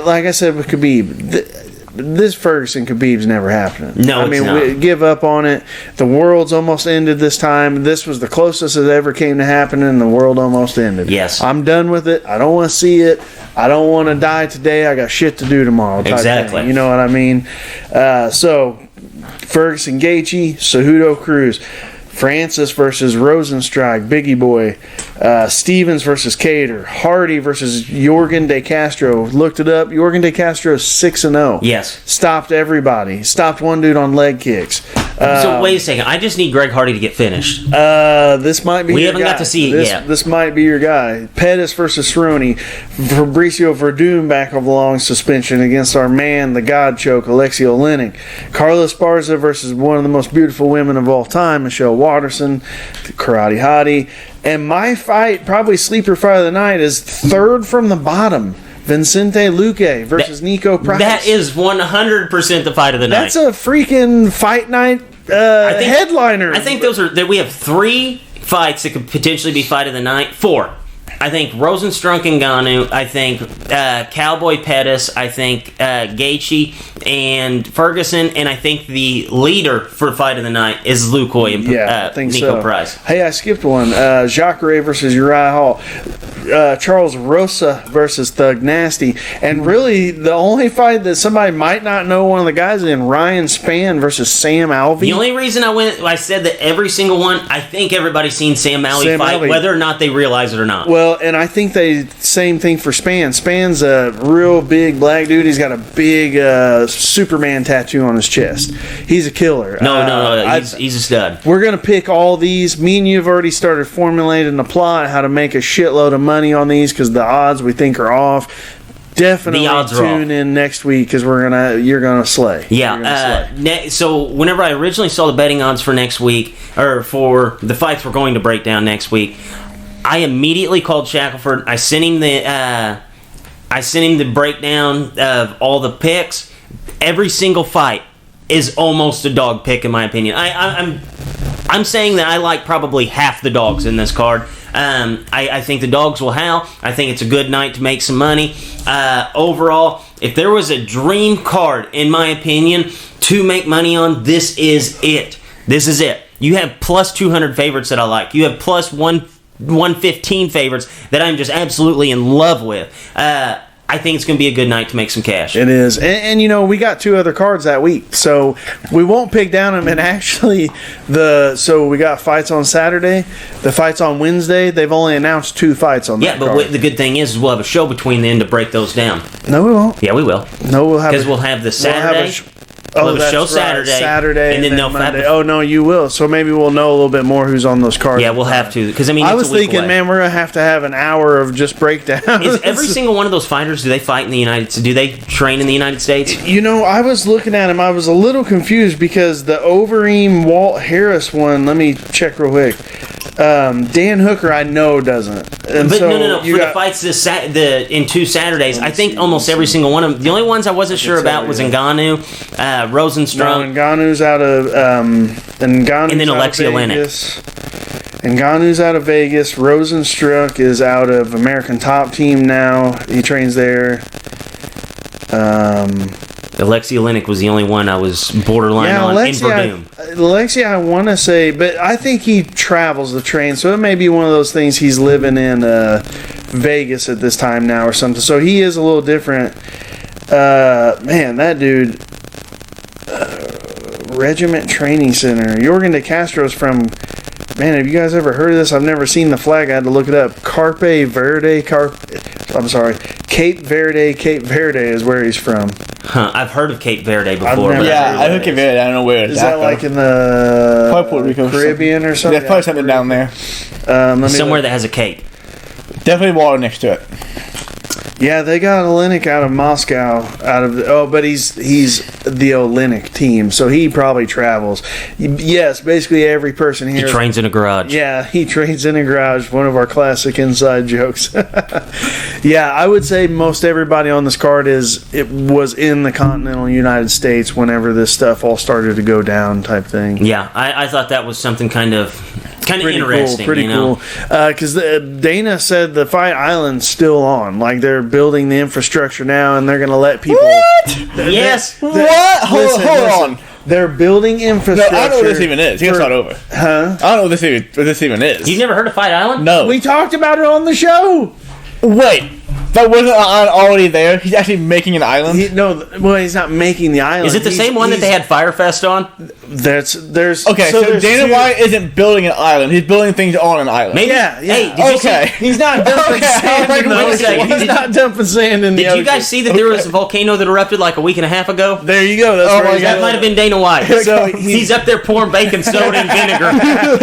like I said with Khabib, this Ferguson Khabib's never happening. No, I mean, it's not. we give up on it. The world's almost ended this time. This was the closest it ever came to happening, and the world almost ended. Yes. I'm done with it. I don't want to see it. I don't want to die today. I got shit to do tomorrow. type Exactly. thing. You know what I mean? So, Ferguson Gaethje, Cejudo Cruz. Francis versus Rosenstrike, Biggie Boy. Stevens versus Cater. Hardy versus Jorgen De Castro. Looked it up. Jorgen De Castro 6-0. Yes. Stopped everybody. Stopped one dude on leg kicks. So wait a second. I just need Greg Hardy to get finished. This might be. We your haven't guy. got to see it yet. This might be your guy. Pettis versus Cerrone. Fabricio Verdun back of long suspension against our man, the God Choke, Alexi Olenek. Carla Esparza versus one of the most beautiful women of all time, Michelle Watterson, Karate Hottie. And my fight, probably sleeper fight of the night, is third from the bottom. Vicente Luque versus Nico Price. That is 100% the fight of the night. That's a freaking fight night headliner. I think that we have 3 fights that could potentially be fight of the night. 4. I think Rosenstrunk and Ngannou. I think Cowboy Pettis. I think Gaethje and Ferguson. And I think the leader for fight of the night is Luque and I think Nico so. Price. Hey, I skipped one. Jacare versus Uriah Hall. Charles Rosa versus Thug Nasty. And really, the only fight that somebody might not know one of the guys in, Ryan Spann versus Sam Alvey. The only reason I said that every single one, I think everybody's seen Sam Alvey fight, Alvey. whether or not they realize it or not. Well, and I think same thing for Spann. Spann's a real big black dude. He's got a big Superman tattoo on his chest. He's a killer. No. He's a stud. We're going to pick all these. Me and you have already started formulating a plot how to make a shitload of money on these because the odds we think are off. Definitely tune in next week because you're gonna slay. Yeah. So whenever I originally saw the betting odds for next week, or for the fights we're going to break down next week, I immediately called Shackelford. I sent him the breakdown of all the picks. Every single fight is almost a dog pick in my opinion. I'm saying that I like probably half the dogs in this card. I think the dogs will howl. I think it's a good night to make some money. Overall, if there was a dream card, in my opinion, to make money on, this is it. This is it. You have plus 200 favorites that I like. You have plus 115 favorites that I'm just absolutely in love with. I think it's going to be a good night to make some cash. It is. And we got 2 other cards that week. So we won't pick down them. And actually, so we got fights on Saturday. The fights on Wednesday, they've only announced 2 fights on that card. The good thing is we'll have a show between then to break those down. No, we won't. Yeah, we will. No, we'll have because we'll have the Saturday. We'll have a show right. Saturday, and then they'll Monday. Oh no, you will. So maybe we'll know a little bit more who's on those cards. Yeah, we'll have to because I was thinking, man, we're gonna have an hour of just breakdown. Is every single one of those fighters? Do they fight in the United States? Do they train in the United States? I was looking at him. I was a little confused because the Overeem Walt Harris one. Let me check real quick. Dan Hooker, I know doesn't. And but so no. For the fights in 2 Saturdays, I think almost every single one of them. The only ones I wasn't sure about was Ngannou, Rosenstrunk. Ngannou's out of and then Alexi Olenek. Ngannou's out of Vegas. Rosenstruck is out of American Top Team now. He trains there. Alexi Olenek was the only one I was borderline on in Verdun. Alexi, I want to say, but I think he travels the train, so it may be one of those things he's living in Vegas at this time now or something. So he is a little different. Man, that dude... Regiment Training Center. Jorgen De Castro's from... Man, have you guys ever heard of this? I've never seen the flag. I had to look it up. Cape Verde is where he's from. Huh, I've heard of Cape Verde before. I heard Cape Verde. I don't know where it's at. Is that like in the Puerto Rico Caribbean or something? Yeah, probably something down there. Somewhere that has a cape. Definitely water next to it. Yeah, they got Olenek out of Moscow, but he's the Olenek team, so he probably travels. Yes, basically every person here. He trains in a garage. Yeah, he trains in a garage. One of our classic inside jokes. Yeah, I would say most everybody on this card was in the continental United States whenever this stuff all started to go down, type thing. Yeah, I thought that was something kind of interesting. Pretty cool. Because Dana said the Fight Island's still on. Like, they're building the infrastructure now, and they're going to let people... What? Yes. What? Hold on. They're building infrastructure. No, I don't know what this even is. You gotta start over. Huh? I don't know what this even is. You've never heard of Fight Island? No. We talked about it on the show. Wait. That wasn't an island already there. He's actually making an island. He's not making the island. Is it the same one that they had Firefest on? There's Okay, so Dana White isn't building an island. He's building things on an island. Maybe. Yeah. Hey, did you see? He's not dumping sand. Wait a second. He's not dumping sand in the Did ocean. you guys see that there was a volcano that erupted like a week and a half ago? There you go. That's Oh where my he's That God. might have been Dana White. So He's up there pouring baking soda and vinegar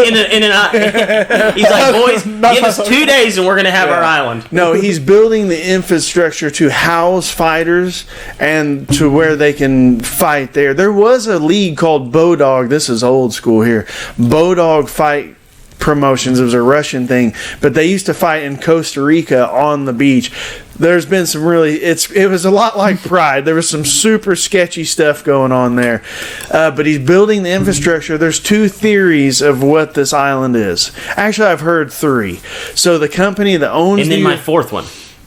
in an. He's like, boys, give us 2 days and we're gonna have our island. No, he's building the infrastructure to house fighters and to where they can fight there. There was a league called Bodog. This is old school here. Bodog Fight Promotions. It was a Russian thing, but they used to fight in Costa Rica on the beach. There's been some it was a lot like Pride. There was some super sketchy stuff going on there. But he's building the infrastructure. There's 2 theories of what this island is. Actually, I've heard 3. So the company that owns And then my fourth one.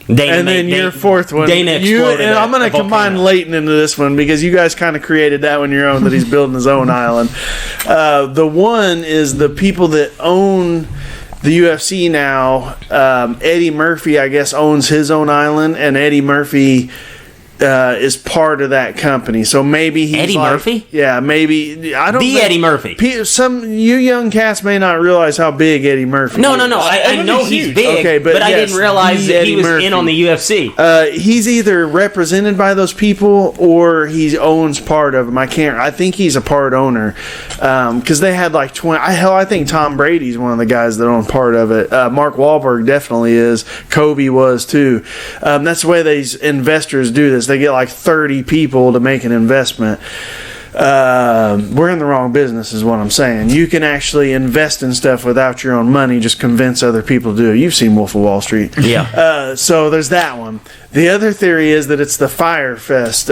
your fourth one. Dana exploded. And I'm going to combine Leighton into this one because you guys kind of created that one your own, that he's building his own island. The one is the people that own the UFC now. Eddie Murphy, I guess, owns his own island, and Eddie Murphy is part of that company. So maybe he's Eddie Murphy? Yeah, maybe. I don't The think- Eddie Murphy. Some you young cast may not realize how big Eddie Murphy No. is. I know he's huge. big, Okay, but I yes, didn't realize the that he Eddie was Murphy. in on the UFC. He's either represented by those people or he owns part of them. I think he's a part owner because they had like 20. I think Tom Brady's one of the guys that own part of it. Mark Wahlberg definitely is. Kobe was too. That's the way these investors do this. They get like 30 people to make an investment. We're in the wrong business is what I'm saying. You can actually invest in stuff without your own money, just convince other people to do it. You've seen Wolf of Wall Street. Yeah. So there's that one. The other theory is that it's the Firefest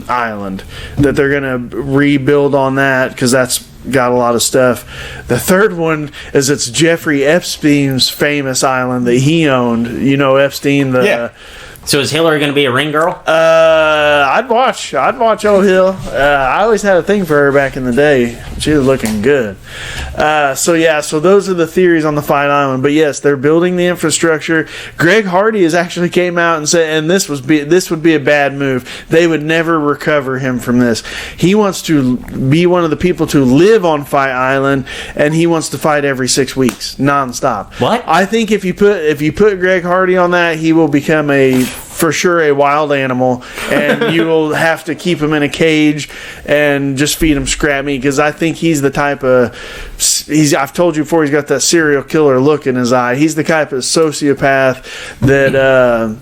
island, that they're going to rebuild on that because that's got a lot of stuff. The third one is it's Jeffrey Epstein's famous island that he owned. You know Epstein, Yeah. So is Hillary going to be a ring girl? I'd watch old Hill. I always had a thing for her back in the day. She was looking good. So those are the theories on the Fight Island. But yes, they're building the infrastructure. Greg Hardy has actually came out and said, and this would be a bad move. They would never recover him from this. He wants to be one of the people to live on Fight Island, and he wants to fight every 6 weeks, nonstop. What? I think if you put Greg Hardy on that, he will become for sure a wild animal, and you will have to keep him in a cage and just feed him scrap meat because I think he's the type of I've told you before, he's got that serial killer look in his eye. He's the type of sociopath that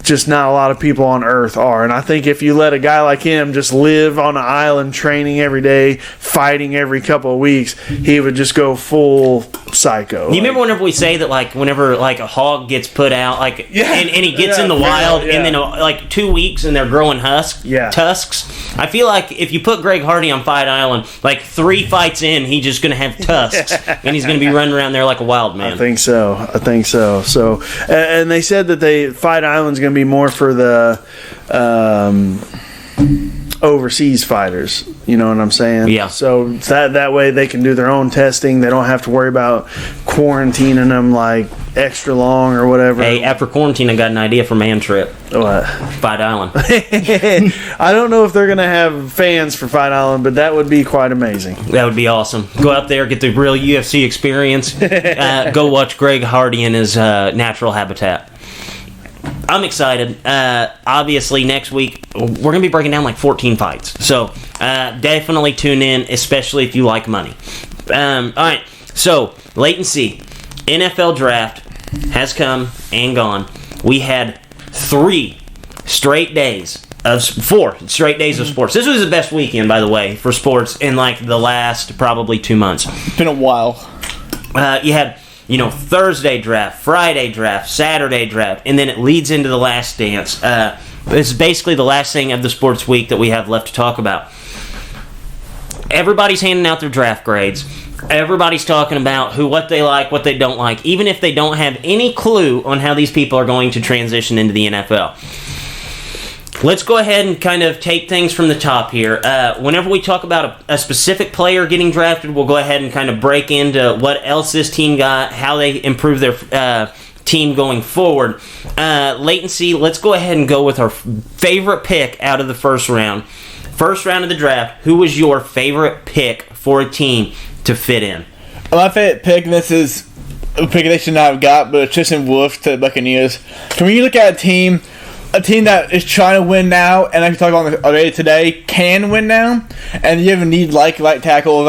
just not a lot of people on earth are. And I think if you let a guy like him just live on an island training every day, fighting every couple of weeks, he would just go full psycho. You remember whenever we say that, like, whenever like a hog gets put out, like, and he gets in the wild, and then like 2 weeks, and they're growing tusks. I feel like if you put Greg Hardy on Fight Island, like 3 fights in, he's just gonna have tusks, and he's gonna be running around there like a wild man. I think so. So, and they said that Fight Island's gonna be more for the overseas fighters. You know what I'm saying? Yeah. So that way they can do their own testing. They don't have to worry about quarantining them like extra long or whatever. Hey, after quarantine, I got an idea for Man Trip. What? Fight Island. I don't know if they're gonna have fans for Fight Island, but that would be quite amazing. That would be awesome. Go out there, get the real UFC experience. Go watch Greg Hardy in his natural habitat. I'm excited. Obviously, next week, we're going to be breaking down like 14 fights. So, definitely tune in, especially if you like money. All right. So, latency. NFL draft has come and gone. We had 4 straight days of sports. This was the best weekend, by the way, for sports in like the last probably 2 months. It's been a while. You had, Thursday draft, Friday draft, Saturday draft, and then it leads into the Last Dance. It's basically the last thing of the sports week that we have left to talk about. Everybody's handing out their draft grades. Everybody's talking about what they like, what they don't like, even if they don't have any clue on how these people are going to transition into the NFL. Let's go ahead and kind of take things from the top here. Whenever we talk about a specific player getting drafted, we'll go ahead and kind of break into what else this team got, how they improve their team going forward. Latency, let's go ahead and go with our favorite pick out of the first round. First round of the draft, who was your favorite pick for a team to fit in? My favorite pick, and this is a pick they should not have got, but Tristan Wirfs to the Buccaneers. So when you look at a team that is trying to win now, and like we talked about already today, can win now, and you have a need like right tackle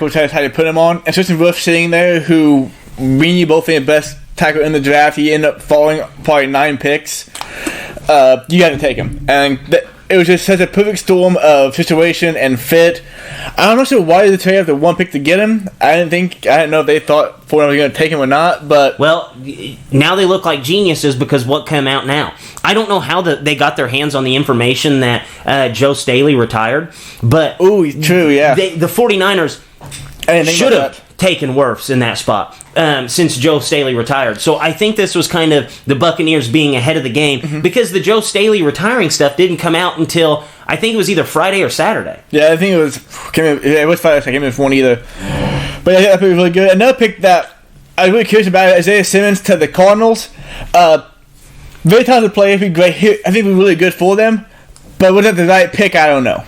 tries how to put him on, and Tristan Wirfs sitting there, who we both think the best tackle in the draft, he ended up falling probably 9 picks. You got to take him, and it was just such a perfect storm of situation and fit. I'm not sure why they trade after 1 pick to get him. I didn't know if they thought Ford was going to take him or not. But well, now they look like geniuses because what came out now. I don't know how they got their hands on the information that Joe Staley retired, but true, yeah. The 49ers should have taken Wirfs in that spot since Joe Staley retired. So I think this was kind of the Buccaneers being ahead of the game because the Joe Staley retiring stuff didn't come out until I think it was either Friday or Saturday. Yeah, I think it was Friday. I can't remember one either. But yeah, that pick was really good. Another pick that I was really curious about, Isaiah Simmons to the Cardinals. Very talented player. He'd be great. I think he'd be really good for them. But was that the right pick? I don't know.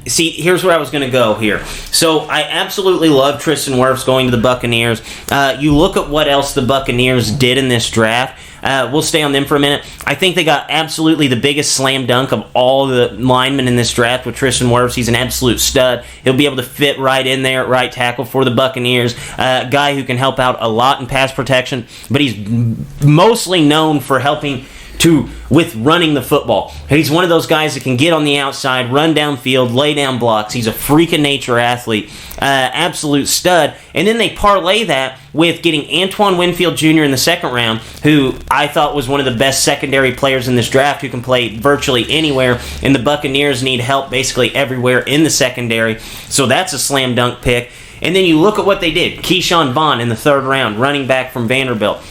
See, here's where I was going to go here. So I absolutely love Tristan Wirfs going to the Buccaneers. You look at what else the Buccaneers did in this draft. We'll stay on them for a minute. I think they got absolutely the biggest slam dunk of all the linemen in this draft with Tristan Wirfs. He's an absolute stud. He'll be able to fit right in there at right tackle for the Buccaneers. A guy who can help out a lot in pass protection, but he's mostly known for helping with running the football. He's one of those guys that can get on the outside, run downfield, lay down blocks. He's a freak of nature athlete, absolute stud. And then they parlay that with getting Antoine Winfield Jr. in the second round, who I thought was one of the best secondary players in this draft, who can play virtually anywhere. And the Buccaneers need help basically everywhere in the secondary. So that's a slam dunk pick. And then you look at what they did. Keyshawn Vaughn in the third round, running back from Vanderbilt.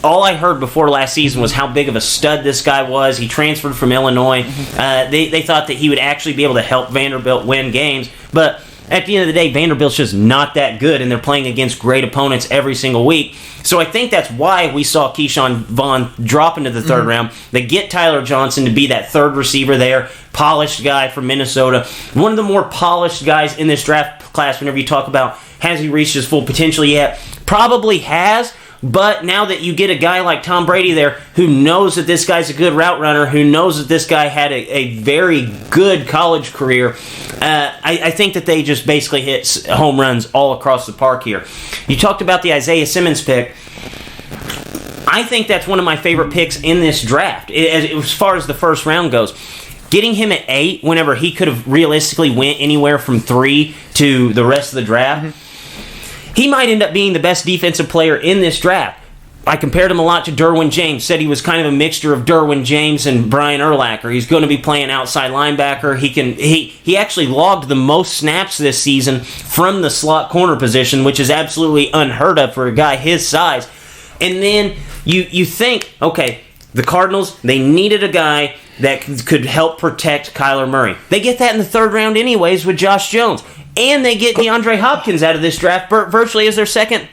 All I heard before last season was how big of a stud this guy was. He transferred from Illinois. They thought that he would actually be able to help Vanderbilt win games. But at the end of the day, Vanderbilt's just not that good, and they're playing against great opponents every single week. So I think that's why we saw Keyshawn Vaughn drop into the third round. They get Tyler Johnson to be that third receiver there, polished guy from Minnesota. One of the more polished guys in this draft class whenever you talk about has he reached his full potential yet? Probably has. But now that you get a guy like Tom Brady there who knows that this guy's a good route runner, who knows that this guy had a very good college career, I think that they just basically hit home runs all across the park here. You talked about the Isaiah Simmons pick. I think that's one of my favorite picks in this draft as far as the first round goes. Getting him at 8 whenever he could have realistically went anywhere from 3 to the rest of the draft. He might end up being the best defensive player in this draft. I compared him a lot to Derwin James, said he was kind of a mixture of Derwin James and Brian Urlacher. He's going to be playing outside linebacker. He actually logged the most snaps this season from the slot corner position, which is absolutely unheard of for a guy his size. And then you think, okay, the Cardinals, they needed a guy that could help protect Kyler Murray. They get that in the third round anyways with Josh Jones. And they get DeAndre Hopkins out of this draft virtually as their second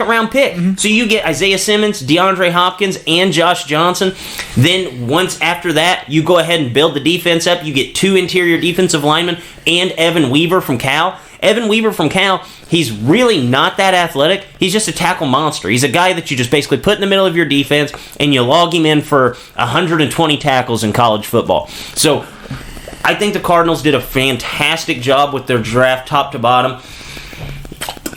round pick. So you get Isaiah Simmons, DeAndre Hopkins, and Josh Johnson. Then once after that, you go ahead and build the defense up. You get 2 interior defensive linemen and Evan Weaver from Cal. Evan Weaver from Cal, he's really not that athletic. He's just a tackle monster. He's a guy that you just basically put in the middle of your defense and you log him in for 120 tackles in college football. So I think the Cardinals did a fantastic job with their draft top to bottom.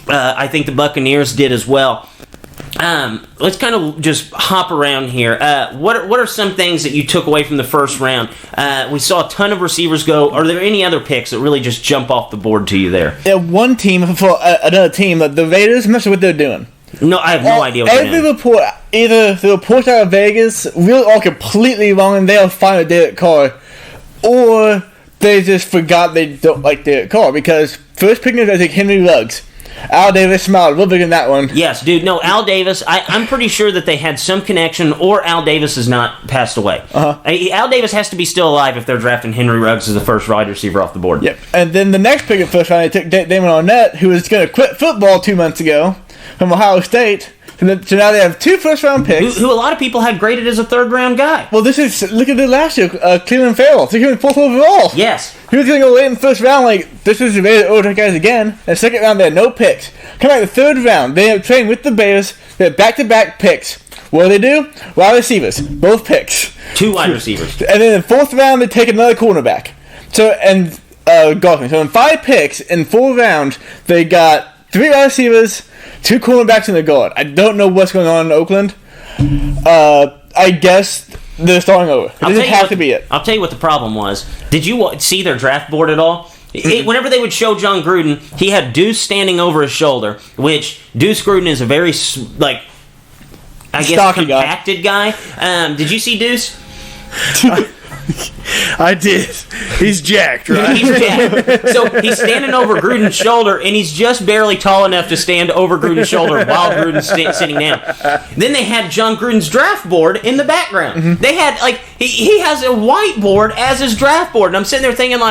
I think the Buccaneers did as well. Let's kind of just hop around here. What are some things that you took away from the first round? We saw a ton of receivers go. Are there any other picks that really just jump off the board to you there? Yeah, one team for another team, the Raiders, I'm not sure what they're doing. No, I have no idea what they're doing. Every report, either the reports out of Vegas, really all completely wrong, and they'll find a Derek Carr, or they just forgot they don't like Derek Carr, because first picking I think Henry Ruggs. Al Davis smiled a little bigger than that one. Yes, dude. No, Al Davis, I'm pretty sure that they had some connection, or Al Davis has not passed away. Al Davis has to be still alive if they're drafting Henry Ruggs as the first wide receiver off the board. Yep. And then the next pick of first round, they took Damon Arnett, who was going to quit football 2 months ago from Ohio State, to So now they have 2 first-round picks. who a lot of people had graded as a third-round guy. Well, look at the last year, Cleveland Farrell. They came in 4th overall. Yes. He was going to go late in the first round, like, this is the Bears older guys again. And the second round, they had no picks. Come back the third round, they have trained with the Bears. They have back-to-back picks. What do? Wide receivers, both picks. 2 wide receivers. And then in the 4th round, they take another cornerback. So, and Gosling. So in 5 picks in 4 rounds, they got 3 wide receivers, 2 cornerbacks, and a guard. I don't know what's going on in Oakland. I guess they're starting over. It doesn't have to be it. I'll tell you what the problem was. Did you see their draft board at all? Whenever they would show John Gruden, he had Deuce standing over his shoulder, which Deuce Gruden is a very, Stocky compacted guy. Did you see Deuce? I did. He's jacked, right? He's jacked. So he's standing over Gruden's shoulder, and he's just barely tall enough to stand over Gruden's shoulder while Gruden's sitting down. Then they had John Gruden's draft board in the background. Mm-hmm. They had, he has a whiteboard as his draft board, and I'm sitting there thinking,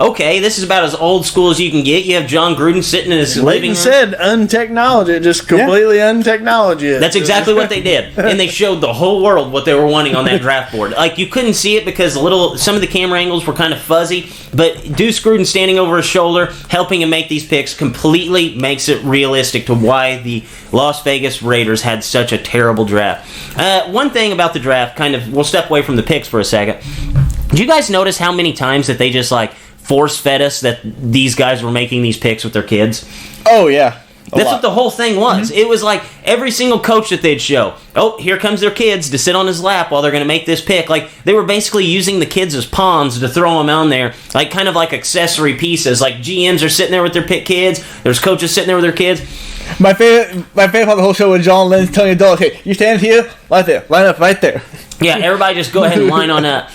okay, this is about as old school as you can get. You have John Gruden sitting in his living room. said untechnology, just completely untechnology. That's exactly what they did. And they showed the whole world what they were wanting on that draft board. You couldn't see it because some of the camera angles were kind of fuzzy, but Deuce Gruden standing over his shoulder, helping him make these picks, completely makes it realistic to why the Las Vegas Raiders had such a terrible draft. One thing about the draft, we'll step away from the picks for a second. Did you guys notice how many times that they just, force-fed us that these guys were making these picks with their kids? Oh, yeah. That's what the whole thing was. Mm-hmm. It was like every single coach that they'd show, here comes their kids to sit on his lap while they're going to make this pick. They were basically using the kids as pawns to throw them on there, kind of like accessory pieces. GMs are sitting there with their pick kids. There's coaches sitting there with their kids. My favorite part of the whole show was John Lynch telling the dog, hey, you stand here, right there, line up right there. Yeah, everybody just go ahead and line on up.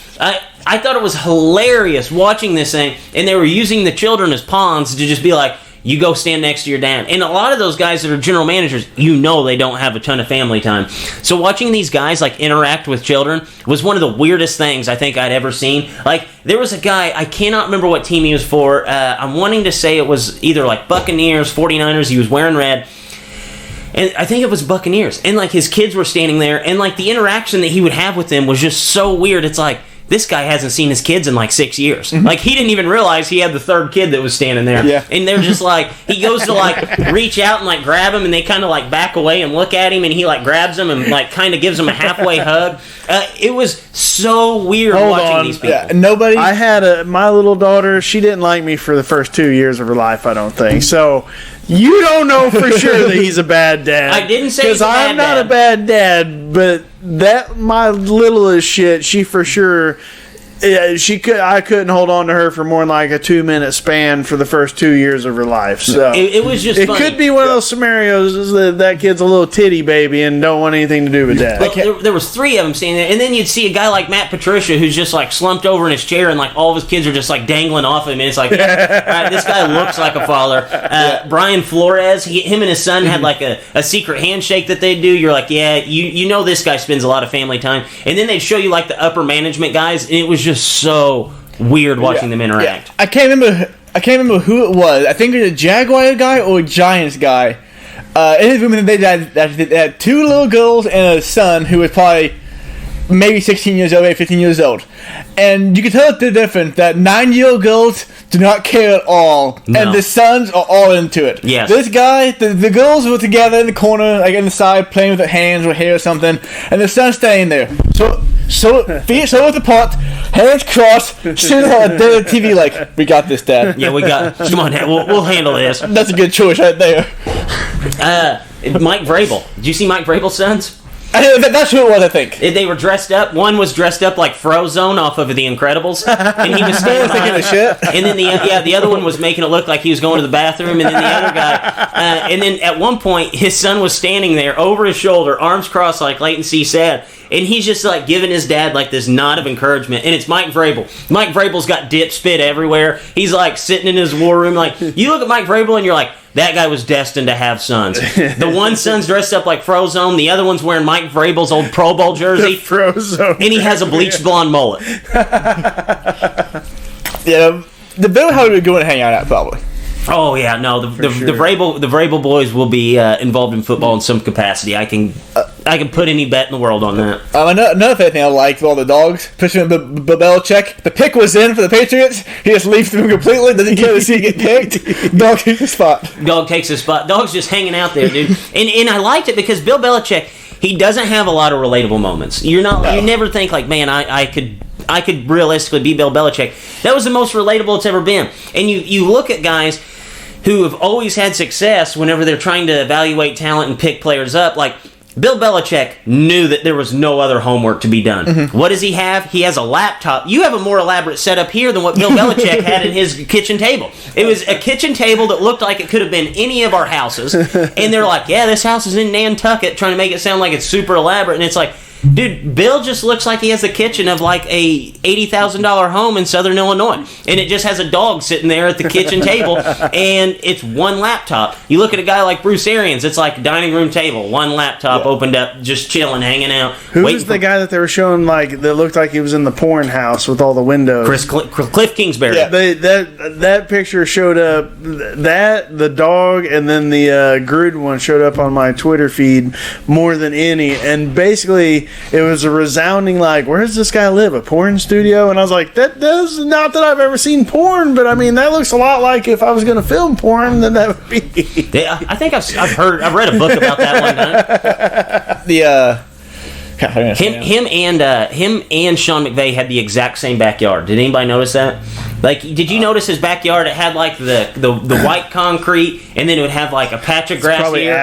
I thought it was hilarious watching this thing, and they were using the children as pawns to just be like, you go stand next to your dad. And a lot of those guys that are general managers, they don't have a ton of family time. So watching these guys interact with children was one of the weirdest things I think I'd ever seen. There was a guy, I cannot remember what team he was for. I'm wanting to say it was either Buccaneers, 49ers. He was wearing red. And I think it was Buccaneers. And his kids were standing there, and the interaction that he would have with them was just so weird. It's this guy hasn't seen his kids in 6 years. Mm-hmm. He didn't even realize he had the third kid that was standing there. Yeah. And they're just he goes to reach out and grab him, and they kind of back away and look at him, and he grabs him and kind of gives him a halfway hug. It was so weird watching these people. Yeah, nobody. I had my little daughter. She didn't like me for the first 2 years of her life, I don't think. So you don't know for sure that he's a bad dad. I didn't say he's a bad I'm not dad. a bad dad, but my littlest shit, she for sure. I couldn't hold on to her for more than a 2-minute span for the first 2 years of her life. So it was just it funny. could be one of those scenarios that kid's a little titty baby and don't want anything to do with dad. Well, there was 3 of them standing there, and then you'd see a guy like Matt Patricia who's just slumped over in his chair, and all of his kids are just dangling off him, and it's all right, this guy looks like a father. Brian Flores, him and his son had a secret handshake that they'd do. You're you know this guy spends a lot of family time, and then they'd show you the upper management guys, and it was just so weird watching them interact. Yeah. I can't remember who it was. I think it was a Jaguar guy or a Giants guy. In his room, they had 2 little girls and a son who was probably maybe 16 years old, maybe 15 years old. And you can tell the difference that 9-year-old girls do not care at all. No. And the sons are all into it. Yes. This guy, the girls were together in the corner, in the side, playing with their hands or hair or something, and the son's staying there. So feet so at the pot, hands crossed, sitting on the TV we got this, Dad. Yeah, come on, Dad, we'll handle this. That's a good choice right there. Mike Vrabel. Did you see Mike Vrabel's sons? That's who it was, I think. They were dressed up. One was dressed up like Frozone off of The Incredibles, and he was standing Thinking of shit. And then the other one was making it look like he was going to the bathroom, and then the other guy, and then at one point his son was standing there over his shoulder, arms crossed like Leighton C. Said, and he's just giving his dad this nod of encouragement, and it's Mike Vrabel. Mike Vrabel's got dip spit everywhere. He's sitting in his war room, you look at Mike Vrabel and you're that guy was destined to have sons. The one son's dressed up like Frozone, the other one's wearing Mike Vrabel's old Pro Bowl jersey, Frozone, and he has a bleached blonde mullet. Yeah, the Bill how we were going to hang out at probably. Oh yeah, no, the Vrabel boys will be involved in football in some capacity. I can put any bet in the world on that. Another thing I liked with all the dogs, especially Bill Belichick. The pick was in for the Patriots. He just leaves them completely. Doesn't care to see it get picked. Dog takes his spot. Dog's just hanging out there, dude. and I liked it because Bill Belichick, he doesn't have a lot of relatable moments. You never think like, man, I could realistically be Bill Belichick. That was the most relatable it's ever been. And you look at guys who have always had success whenever they're trying to evaluate talent and pick players up, like Bill Belichick knew that there was no other homework to be done. Mm-hmm. What does he have? He has a laptop. You have a more elaborate setup here than what Bill Belichick had in his kitchen table. It was a kitchen table that looked like it could have been any of our houses. And they're like, yeah, this house is in Nantucket, trying to make it sound like it's super elaborate. And it's like, dude, Bill just looks like he has the kitchen of like a $80,000 home in Southern Illinois, and it just has a dog sitting there at the kitchen table, and it's one laptop. You look at a guy like Bruce Arians, it's like dining room table, one laptop opened up, just chilling, hanging out. Who was the guy that they were showing like that looked like he was in the porn house with all the windows? Cliff Kingsbury. Yeah. That picture showed up. The dog, and then the Gruden one showed up on my Twitter feed more than any, and basically. It was a resounding like, where does this guy live? A porn studio? And I was like, that's not that I've ever seen porn, but I mean, that looks a lot like if I was going to film porn, then that would be. I think I've read a book about that one time. Him and Sean McVay had the exact same backyard. Did anybody notice that? Like, did you notice his backyard? It had like the white concrete, and then it would have like a patch of grass here,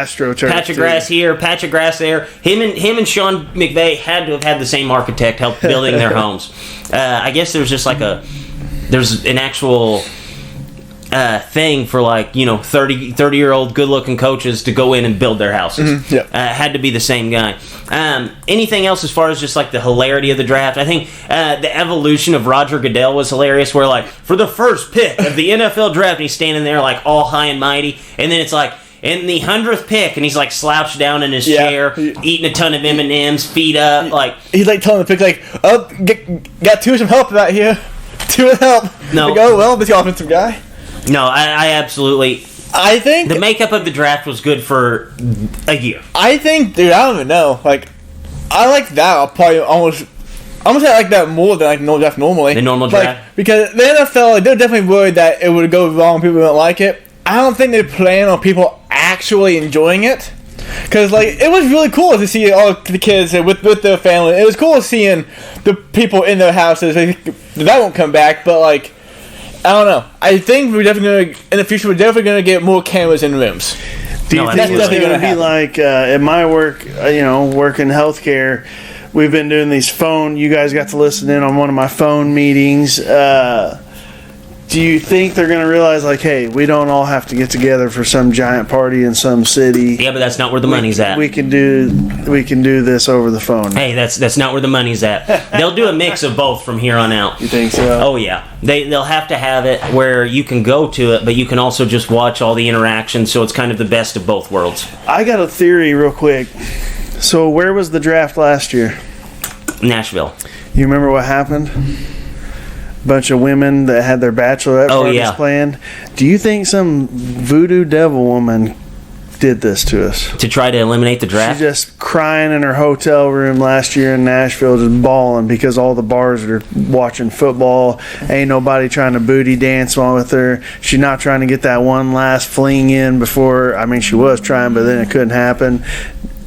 patch of grass here, patch of grass there. Him and Sean McVay had to have had the same architect help building their homes. I guess there's just like there's an actual thing for like 30-year-old good-looking coaches to go in and build their houses. Mm-hmm. Yep. Had to be the same guy. Anything else as far as just like the hilarity of the draft? I think the evolution of Roger Goodell was hilarious, where like for the first pick of the NFL draft, and he's standing there like all high and mighty, and then it's like in the 100th pick, and he's like slouched down in his chair, eating a ton of M&Ms, feet up, like he's like telling the pick like, oh, got some help out here, help. No, like, oh well, this the offensive guy. No, I absolutely. I think the makeup of the draft was good for a year. I think, dude, I don't even know. Like, I like that. I'll probably almost I like that more than like no draft normally. The normal draft, because the NFL, like, they're definitely worried that it would go wrong. People don't like it. I don't think they plan on people actually enjoying it. Because like it was really cool to see all the kids with their family. It was cool seeing the people in their houses. That won't come back, but like. I don't know. I think we're definitely in the future. We're definitely going to get more cameras in rooms. Do you think it's going to be like at my work? Work in healthcare. We've been doing these phone. You guys got to listen in on one of my phone meetings. Do you think they're going to realize, like, hey, we don't all have to get together for some giant party in some city? Yeah, but that's not where the money's at. We can do this over the phone. Hey, that's not where the money's at. They'll do a mix of both from here on out. You think so? Oh yeah, they'll have to have it where you can go to it, but you can also just watch all the interactions. So it's kind of the best of both worlds. I got a theory, real quick. So where was the draft last year? Nashville. You remember what happened? Bunch of women that had their bachelorette parties planned. Do you think some voodoo devil woman did this to us? To try to eliminate the draft? She's just crying in her hotel room last year in Nashville, just bawling because all the bars are watching football. Ain't nobody trying to booty dance on with her. She's not trying to get that one last fling in before. I mean, she was trying, but then it couldn't happen.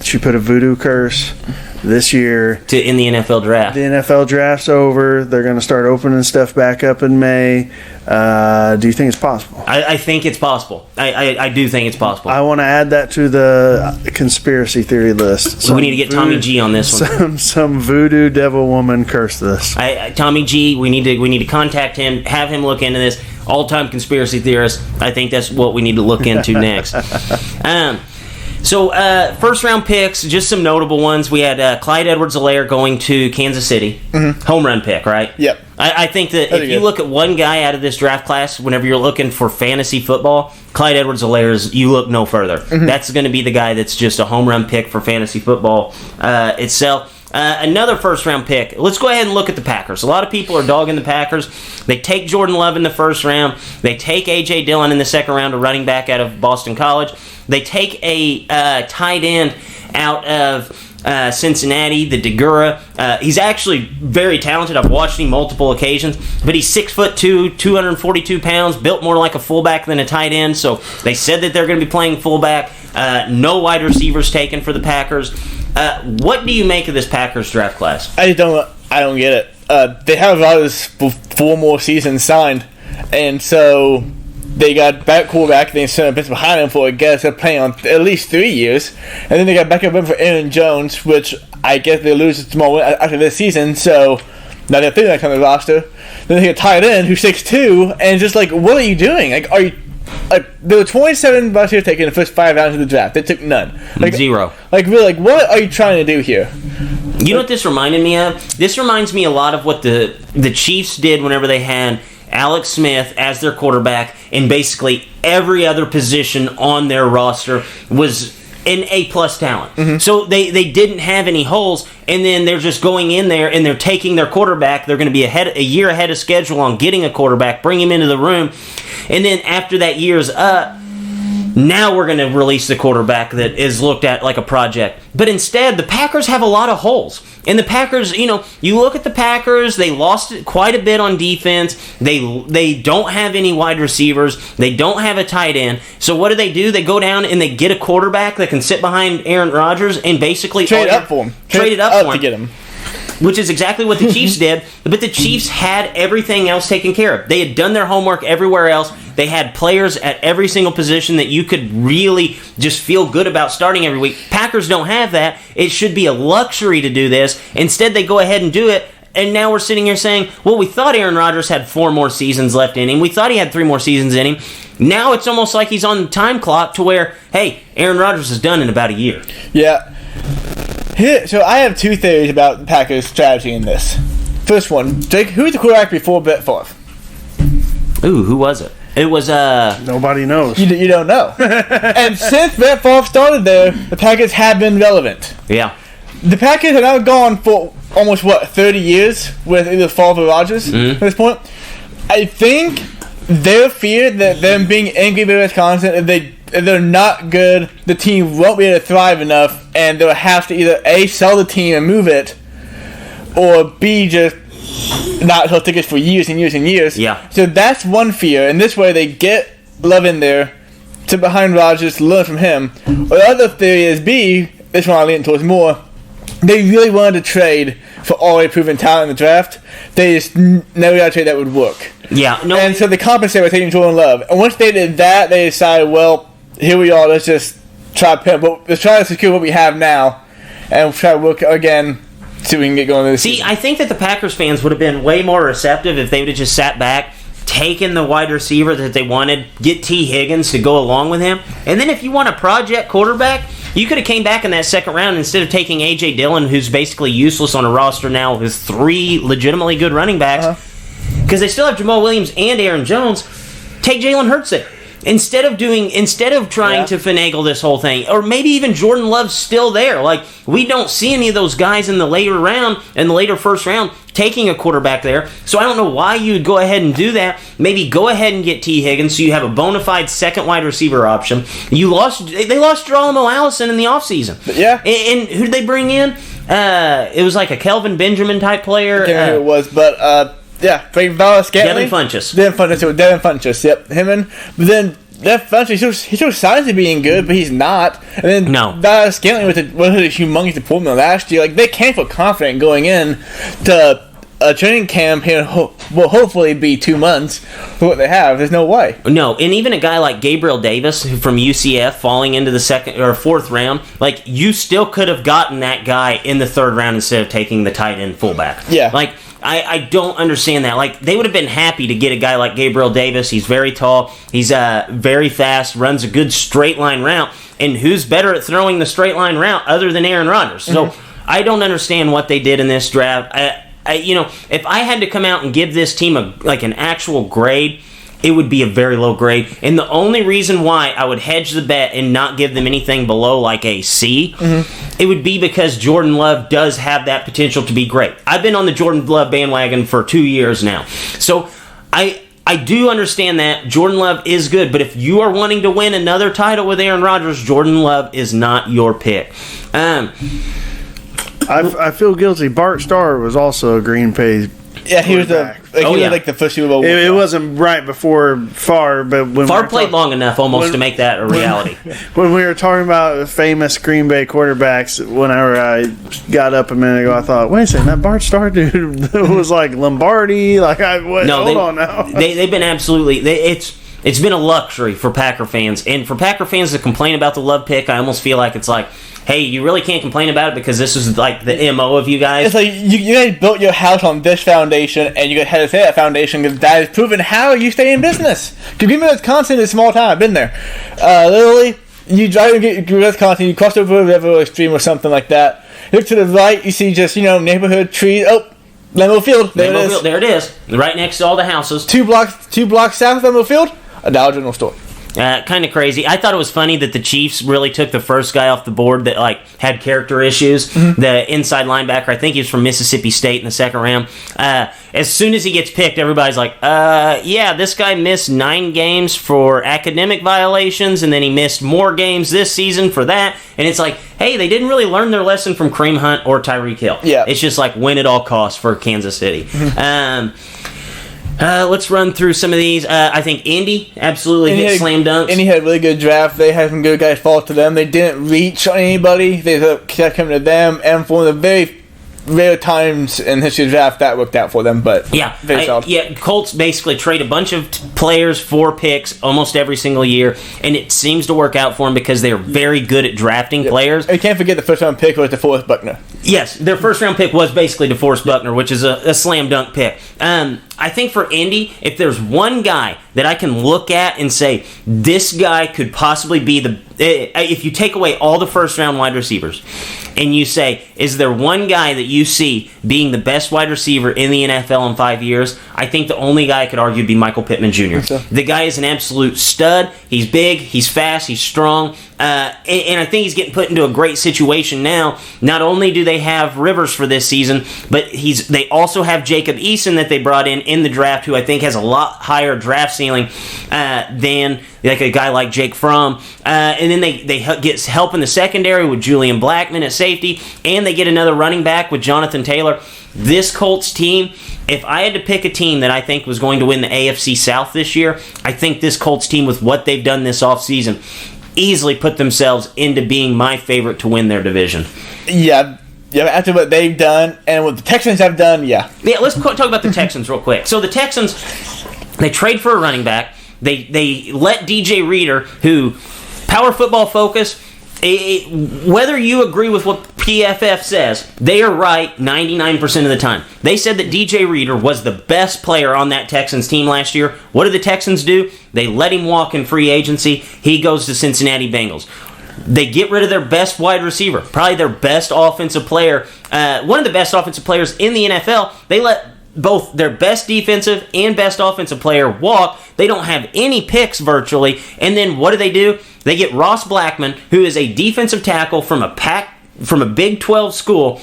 She put a voodoo curse this year in the NFL draft. The NFL draft's over. They're going to start opening stuff back up in May. Do you think it's possible? I think it's possible. I do think it's possible. I want to add that to the conspiracy theory list. So we need to get Tommy G on this one. Some voodoo devil woman cursed this. Tommy G, we need to contact him, have him look into this. All-time conspiracy theorist. I think that's what we need to look into next. So, first round picks, just some notable ones. We had Clyde Edwards-Helaire going to Kansas City. Mm-hmm. Home run pick, right? Yep. I think that if you look at one guy out of this draft class, whenever you're looking for fantasy football, Clyde Edwards-Helaire, you look no further. Mm-hmm. That's going to be the guy that's just a home run pick for fantasy football itself. another first-round pick. Let's go ahead and look at the Packers. A lot of people are dogging the Packers. They take Jordan Love in the first round. They take A.J. Dillon in the second round, a running back out of Boston College. They take a tight end out of Cincinnati, the Degura. He's actually very talented. I've watched him multiple occasions, but he's 6'2", 242 pounds, built more like a fullback than a tight end. So they said that they're going to be playing fullback. No wide receivers taken for the Packers. What do you make of this Packers draft class? I don't get it. They have Rodgers for 4 more seasons signed, and so they got back quarterback. They sent a bit behind him for, I guess, they're playing on at least 3 years, and then they got backup in for Aaron Jones, which I guess they lose tomorrow after this season. So now they're thinking that on the roster. Then they get tight end who's 6'2", and just like, what are you doing? Like, are you? Like, there were 27 last year taken in the first 5 rounds of the draft. They took none. Like, 0. Like, really, like, what are you trying to do here? You know what this reminded me of? This reminds me a lot of what the Chiefs did whenever they had Alex Smith as their quarterback, and basically every other position on their roster was an A-plus talent. Mm-hmm. So they didn't have any holes, and then they're just going in there and they're taking their quarterback. They're going to be a year ahead of schedule on getting a quarterback, bring him into the room, and then after that year's up, now we're going to release the quarterback that is looked at like a project. But instead, the Packers have a lot of holes. And the Packers, you look at the Packers, they lost quite a bit on defense. They don't have any wide receivers. They don't have a tight end. So what do? They go down and they get a quarterback that can sit behind Aaron Rodgers and basically trade up for him. Trade it up for him. To get him. Which is exactly what the Chiefs did, but the Chiefs had everything else taken care of. They had done their homework everywhere else. They had players at every single position that you could really just feel good about starting every week. Packers don't have that. It should be a luxury to do this. Instead, they go ahead and do it, and now we're sitting here saying, well, we thought Aaron Rodgers had 4 more seasons left in him. We thought he had 3 more seasons in him. Now it's almost like he's on the time clock to where, hey, Aaron Rodgers is done in about a year. Yeah. So I have 2 theories about the Packers' strategy in this. First one, Jake, who was the quarterback before Brett Favre? Ooh, who was it? It was nobody knows. You don't know. And since Brett Favre started there, the Packers have been relevant. Yeah. The Packers have now gone for almost 30 years with either Favre or Rodgers at this point. I think their fear that them being angry by Wisconsin, if they're not good, the team won't be able to thrive enough, and they'll have to either A, sell the team and move it, or B, just not sell tickets for years and years and years. Yeah. So that's one fear, and this way they get Love in there, sit behind Rodgers, learn from him. Or the other theory is B, this one I lean towards more, they really wanted to trade for already proven talent in the draft. They just never got a trade that would work. Yeah. No. And so they compensated by taking Jordan Love. And once they did that, they decided, well, here we are, let's just try to secure what we have now and try to work again so we can get going this season. I think that the Packers fans would have been way more receptive if they would have just sat back, taken the wide receiver that they wanted, get T. Higgins to go along with him, and then if you want a project quarterback, you could have came back in that second round instead of taking A.J. Dillon, who's basically useless on a roster now with 3 legitimately good running backs, because they still have Jamal Williams and Aaron Jones. Take Jalen Hurts there. Instead of trying to finagle this whole thing, or maybe even Jordan Love's still there. Like, we don't see any of those guys in the later first round taking a quarterback there. So I don't know why you would go ahead and do that. Maybe go ahead and get T. Higgins so you have a bona fide second wide receiver option. They lost Geronimo Allison in the offseason. Yeah. And who did they bring in? It was like a Kelvin Benjamin type player. I can't remember who it was, but Frank Valles-Scantling. Devin Funchess. Devin Funchess, yep. Him and but then Devin Funchess, he shows signs of being good, but he's not. And then Valles-Scantling was a humongous deployment last year. Like, they can't feel confident going in to a training camp here will hopefully be 2 months for what they have. There's no way. No, and even a guy like Gabriel Davis from UCF falling into the 2nd or 4th round, like, you still could have gotten that guy in the 3rd round instead of taking the tight end fullback. Yeah. Like, I don't understand that. Like, they would have been happy to get a guy like Gabriel Davis. He's very tall. He's very fast, runs a good straight line route. And who's better at throwing the straight line route other than Aaron Rodgers? So I don't understand what they did in this draft. If I had to come out and give this team an actual grade, it would be a very low grade. And the only reason why I would hedge the bet and not give them anything below like a C, it would be because Jordan Love does have that potential to be great. I've been on the Jordan Love bandwagon for 2 years now. So I do understand that Jordan Love is good, but if you are wanting to win another title with Aaron Rodgers, Jordan Love is not your pick. I feel guilty. Bart Starr was also a Green Bay. Yeah, he was the quarterback. the first Super Bowl. It wasn't right before Favre, but when Favre played long enough almost to make that a reality. When we were talking about famous Green Bay quarterbacks, whenever I got up a minute ago, I thought, wait a second, that Bart Starr dude was like Lombardi. Like, hold on now. They've been absolutely. It's been a luxury for Packer fans, and for Packer fans to complain about the Love pick, I almost feel like it's like, hey, you really can't complain about it because this is like the MO of you guys. It's like you guys built your house on this foundation, and you had to say that foundation because that is proven how you stay in business. Because Green Bay, Wisconsin is a small town. I've been there. Literally, you drive to Wisconsin, you cross over a river or a stream or something like that. Look to the right, you see just neighborhood trees. Oh, Lambeau Field. There it is. There it is. Right next to all the houses. 2 blocks south of Lambeau Field, a Dollar General store. Kind of crazy. I thought it was funny that the Chiefs really took the first guy off the board that had character issues. The inside linebacker, I think he was from Mississippi State in the second round. As soon as he gets picked, everybody's like, yeah, this guy missed 9 games for academic violations, and then he missed more games this season for that. And it's like, hey, they didn't really learn their lesson from Kareem Hunt or Tyreek Hill. Yeah. It's just like win at all costs for Kansas City. Let's run through some of these. I think Indy absolutely hit slam dunks. Indy had a really good draft. They had some good guys fall to them. They didn't reach on anybody. They kept coming to them. And for the very rare times in history of the draft, that worked out for them. But very solid. Colts basically trade a bunch of players for picks almost every single year, and it seems to work out for them because they're very good at drafting players. And you can't forget the first round pick was DeForest Buckner. Yes, their first round pick was basically DeForest Buckner, which is a slam dunk pick. I think for Indy, if there's one guy that I can look at and say, this guy could possibly be if you take away all the first round wide receivers, and you say, is there one guy that you see being the best wide receiver in the NFL in 5 years? I think the only guy I could argue would be Michael Pittman Jr. The guy is an absolute stud. He's big, he's fast, he's strong, and I think he's getting put into a great situation now. Not only do they have Rivers for this season, but they also have Jacob Eason that they brought in the draft, who I think has a lot higher draft ceiling than like a guy like Jake Fromm. And then they get help in the secondary with Julian Blackmon at safety, and they get another running back with Jonathan Taylor. This Colts team, if I had to pick a team that I think was going to win the AFC South this year, I think this Colts team, with what they've done this offseason, easily put themselves into being my favorite to win their division. Yeah, after what they've done and what the Texans have done, yeah. Yeah, let's talk about the Texans real quick. So the Texans, they trade for a running back. They let DJ Reader, who, Power Football Focus, whether you agree with what PFF says, they are right 99% of the time. They said that DJ Reader was the best player on that Texans team last year. What did the Texans do? They let him walk in free agency. He goes to Cincinnati Bengals. They get rid of their best wide receiver, probably their best offensive player, one of the best offensive players in the NFL. They let both their best defensive and best offensive player walk. They don't have any picks virtually. And then what do? They get Ross Blackmon, who is a defensive tackle from a Big 12 school,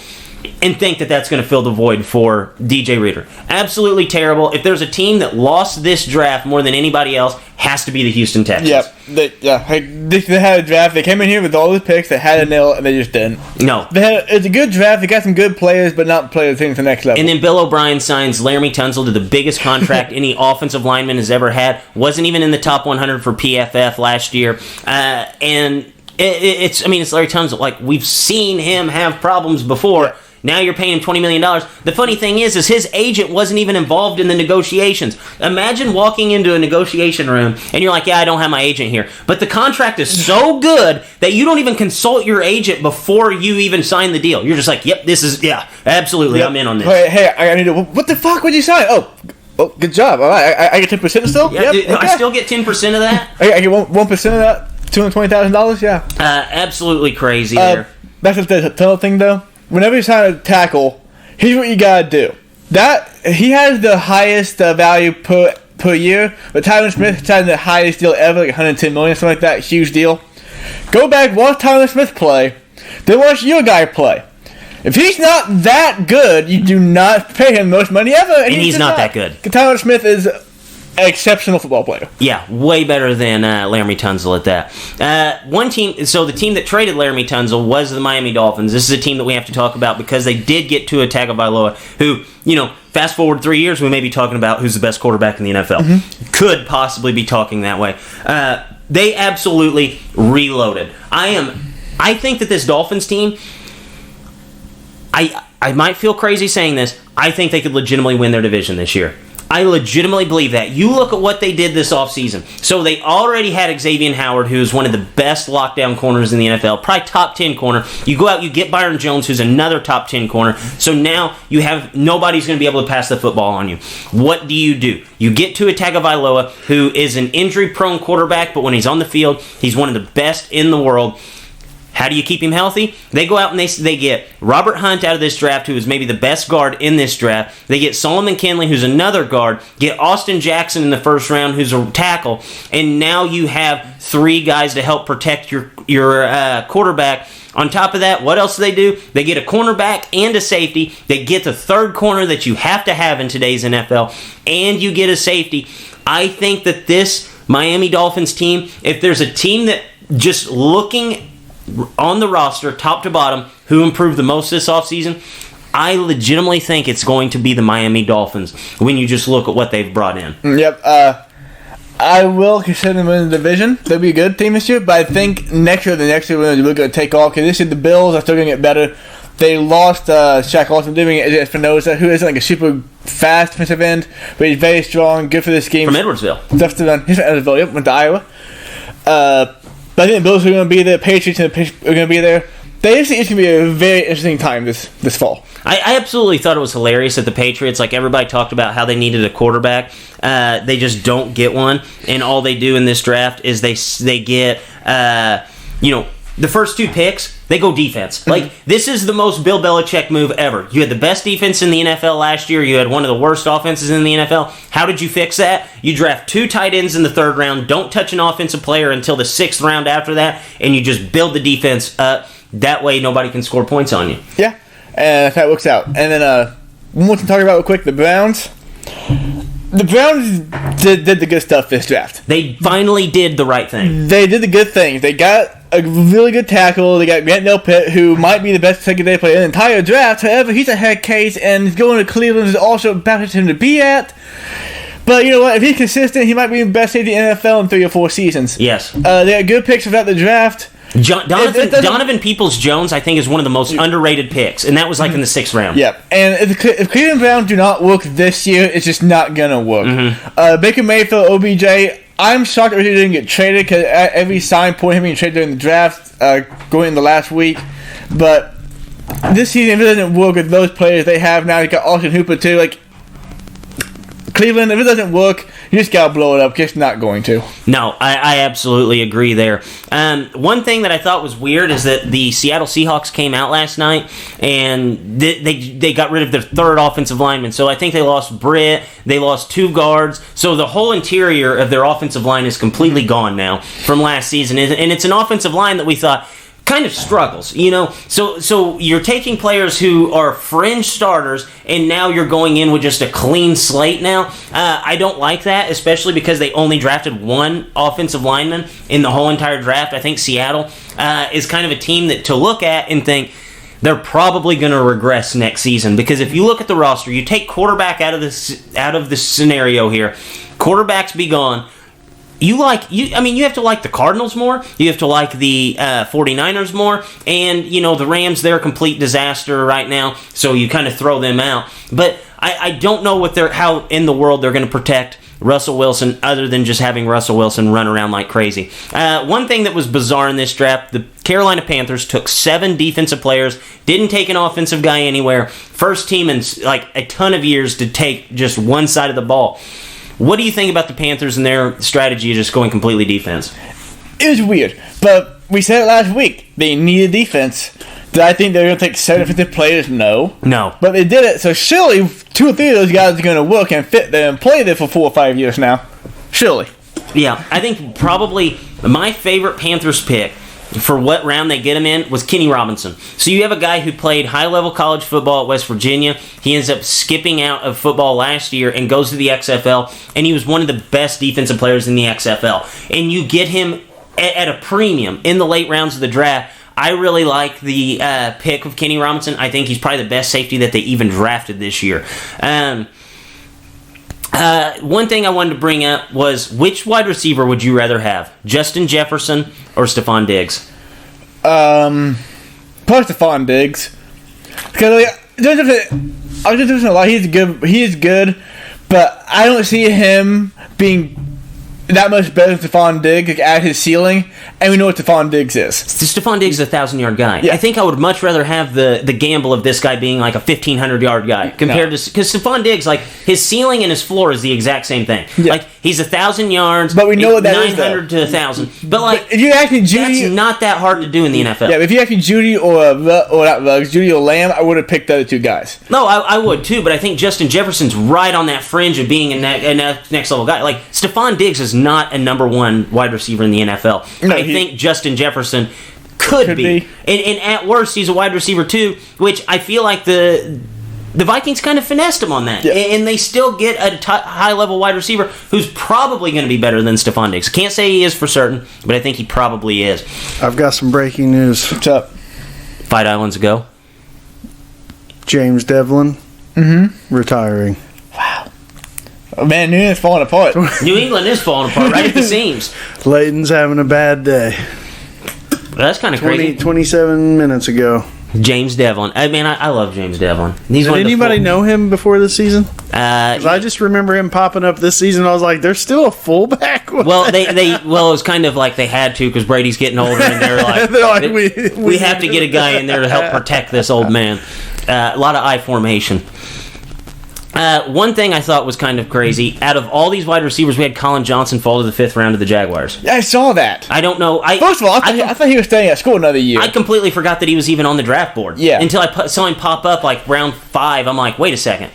and think that that's going to fill the void for DJ Reader. Absolutely terrible. If there's a team that lost this draft more than anybody else, has to be the Houston Texans. They had a draft. They came in here with all the picks. They had a nail, and they just didn't. No. It's a good draft. They got some good players, but not players taking to the next level. And then Bill O'Brien signs Laramie Tunsil to the biggest contract any offensive lineman has ever had. Wasn't even in the top 100 for PFF last year. And it's Larry Tunsil. Like, we've seen him have problems before. Yeah. Now you're paying him $20 million. The funny thing is his agent wasn't even involved in the negotiations. Imagine walking into a negotiation room and you're like, yeah, I don't have my agent here. But the contract is so good that you don't even consult your agent before you even sign the deal. You're just like, yep, absolutely, yep. I'm in on this. Hey, I need to, what the fuck would you sign? Oh, good job. All right, I get 10% still? Yeah, yep, okay. I still get 10% of that? I get 1% of that? $220,000? Yeah. Absolutely crazy there. Back to the tunnel thing, though. Whenever you sign a tackle, here's what you gotta do. He has the highest value per per year, but Tyron Smith signed the highest deal ever, like $110 million, something like that. Huge deal. Go back, watch Tyron Smith play, then watch your guy play. If he's not that good, you do not pay him the most money ever. And he's not that good. Tyron Smith is an exceptional football player. Yeah, way better than Laramie Tunsil at that. One team, so the team that traded Laramie Tunsil was the Miami Dolphins. This is a team that we have to talk about because they did get Tua Tagovailoa, who, fast forward 3 years, we may be talking about who's the best quarterback in the NFL. Mm-hmm. Could possibly be talking that way. They absolutely reloaded. I think that this Dolphins team, I might feel crazy saying this, I think they could legitimately win their division this year. I legitimately believe that. You look at what they did this offseason. So they already had Xavier Howard, who's one of the best lockdown corners in the NFL, probably top 10 corner. You go out, you get Byron Jones, who's another top 10 corner. So now you have nobody's going to be able to pass the football on you. What do? You get Tua Tagovailoa, who is an injury-prone quarterback, but when he's on the field, he's one of the best in the world. How do you keep him healthy? They go out and they get Robert Hunt out of this draft, who is maybe the best guard in this draft. They get Solomon Kinley, who's another guard. Get Austin Jackson in the first round, who's a tackle. And now you have 3 guys to help protect your quarterback. On top of that, what else do? They get a cornerback and a safety. They get the third corner that you have to have in today's NFL. And you get a safety. I think that this Miami Dolphins team, if there's a team that just looking on the roster, top to bottom, who improved the most this offseason, I legitimately think it's going to be the Miami Dolphins when you just look at what they've brought in. Yep. I will consider them in the division. They'll be a good team this year, but I think next year we're going to take off because this year the Bills are still going to get better. They lost Shaq Lawson, doing it as Espinosa, who isn't like a super fast defensive end, but he's very strong, good for this game. From Edwardsville. He's from Edwardsville, yep, went to Iowa. But I think the Bills are going to be there, Patriots are going to be there. It's going to be a very interesting time this fall. I absolutely thought it was hilarious that the Patriots, like everybody talked about how they needed a quarterback. They just don't get one, and all they do in this draft is they get, the first 2 picks, they go defense. Like, this is the most Bill Belichick move ever. You had the best defense in the NFL last year. You had one of the worst offenses in the NFL. How did you fix that? You draft 2 tight ends in the 3rd round, don't touch an offensive player until the 6th round after that, and you just build the defense up. That way nobody can score points on you. Yeah, and that works out. And then one more to talk about real quick, the Browns. The Browns did the good stuff this draft. They finally did the right thing. They did the good things. They got a really good tackle. They got Grant Delpit, who might be the best secondary player in the entire draft. However, he's a head case, and he's going to Cleveland is also about him to be at. But you know what? If he's consistent, he might be the best safety in the NFL in 3 or 4 seasons. Yes. They got good picks without the draft. Donovan Peoples-Jones, I think, is one of the most underrated picks, and that was like in the 6th round. Yep, and if Cleveland Browns do not work this year, it's just not going to work. Mm-hmm. Baker Mayfield, OBJ, I'm shocked that he didn't get traded because every sign point him being traded during the draft going in the last week. But this season, if it doesn't work with those players they have now, they got Austin Hooper too. Like, Cleveland, if it doesn't work, you just gotta blow it up. It's not going to. No, I absolutely agree there. One thing that I thought was weird is that the Seattle Seahawks came out last night and they got rid of their 3rd offensive lineman. So I think they lost Britt, they lost 2 guards. So the whole interior of their offensive line is completely gone now from last season. And it's an offensive line that we thought kind of struggles, So you're taking players who are fringe starters, and now you're going in with just a clean slate now. I don't like that, especially because they only drafted 1 offensive lineman in the whole entire draft. I think Seattle is kind of a team that to look at and think they're probably going to regress next season, because if you look at the roster, you take quarterback out of the scenario here, quarterbacks be gone. You have to like the Cardinals more. You have to like the 49ers more. And, the Rams, they're a complete disaster right now. So you kind of throw them out. But I don't know how in the world they're going to protect Russell Wilson other than just having Russell Wilson run around like crazy. One thing that was bizarre in this draft, the Carolina Panthers took 7 defensive players, didn't take an offensive guy anywhere. First team in like a ton of years to take just one side of the ball. What do you think about the Panthers and their strategy of just going completely defense? It was weird, but we said it last week. They needed defense. Did I think they were going to take 750 players? No. No. But they did it, so surely 2 or 3 of those guys are going to work and fit there and play there for 4 or 5 years now. Surely. Yeah, I think probably my favorite Panthers pick for what round they get him in was Kenny Robinson. So you have a guy who played high-level college football at West Virginia. He ends up skipping out of football last year and goes to the XFL, and he was one of the best defensive players in the XFL. And you get him at a premium in the late rounds of the draft. I really like the pick of Kenny Robinson. I think he's probably the best safety that they even drafted this year. One thing I wanted to bring up was, which wide receiver would you rather have? Justin Jefferson or Stephon Diggs? Probably Stephon Diggs. Because I was just a lot. He's good. He is good, but I don't see him being that much better than Stephon Diggs at his ceiling, and we know what Stephon Diggs is. Stephon Diggs is a 1,000-yard guy. Yeah. I think I would much rather have the gamble of this guy being like a 1,500-yard guy compared to, because Stephon Diggs, like, his ceiling and his floor is the exact same thing. Yeah. Like, he's 1,000 yards, but we know what that is, 900 to 1,000. But like, if you ask me Judy, that's not that hard to do in the NFL. yeah, if you ask me Judy or not Ruggs, Judy or Lamb, I would have picked the other 2 guys. No, I would too, but I think Justin Jefferson's right on that fringe of being a next level guy. Like, Stephon Diggs is not a number 1 wide receiver in the NFL. No, I think Justin Jefferson could be. And at worst, he's a wide receiver too, which I feel like the Vikings kind of finessed him on that. Yeah. And they still get a high-level wide receiver who's probably going to be better than Stephon Diggs. Can't say he is for certain, but I think he probably is. I've got some breaking news. What's up? Fight Islands ago. James Devlin retiring. Oh, man, New England's falling apart. New England is falling apart right at the seams. Leighton's having a bad day. That's kind of crazy. 27 minutes ago. James Devlin. I mean, I love James Devlin. He's Did one of the anybody know him before this season? 'Cause I I just remember him popping up this season. I was like, "There's still a fullback." well, it was kind of like they had to because Brady's getting older, and they're like, They're like, we have to get a guy in there to help protect this old man. A lot of I formation. One thing I thought was kind of crazy. Out of all these wide receivers, we had Colin Johnson fall to the 5th round of the Jaguars. Yeah, I saw that. I don't know. First of all, I thought he was staying at school another year. I completely forgot that he was even on the draft board. Yeah. Until I saw him pop up like round 5. I'm like, wait a second.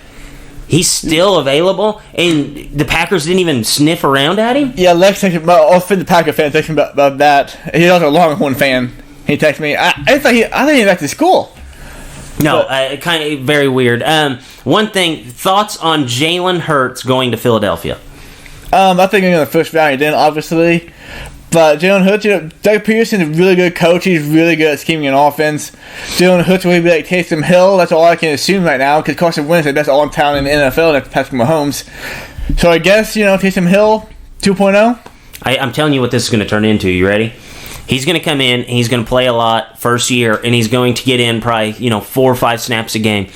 He's still available, and the Packers didn't even sniff around at him? Yeah, Lex texted me, the Packer fan texted me about that. He's also a Longhorn fan. He texted me. I thought he was back to school. No, kind of very weird. One thing, thoughts on Jalen Hurts going to Philadelphia? I think in the first round he didn't, obviously. But Jalen Hurts, Doug Peterson's a really good coach. He's really good at scheming an offense. Jalen Hurts will be like Taysom Hill. That's all I can assume right now because Carson Wentz is the best all-in-town in the NFL next to Patrick Mahomes. So I guess, Taysom Hill 2.0. I'm telling you what this is going to turn into. You ready? He's going to come in, he's going to play a lot first year, and he's going to get in probably 4 or 5 snaps a game.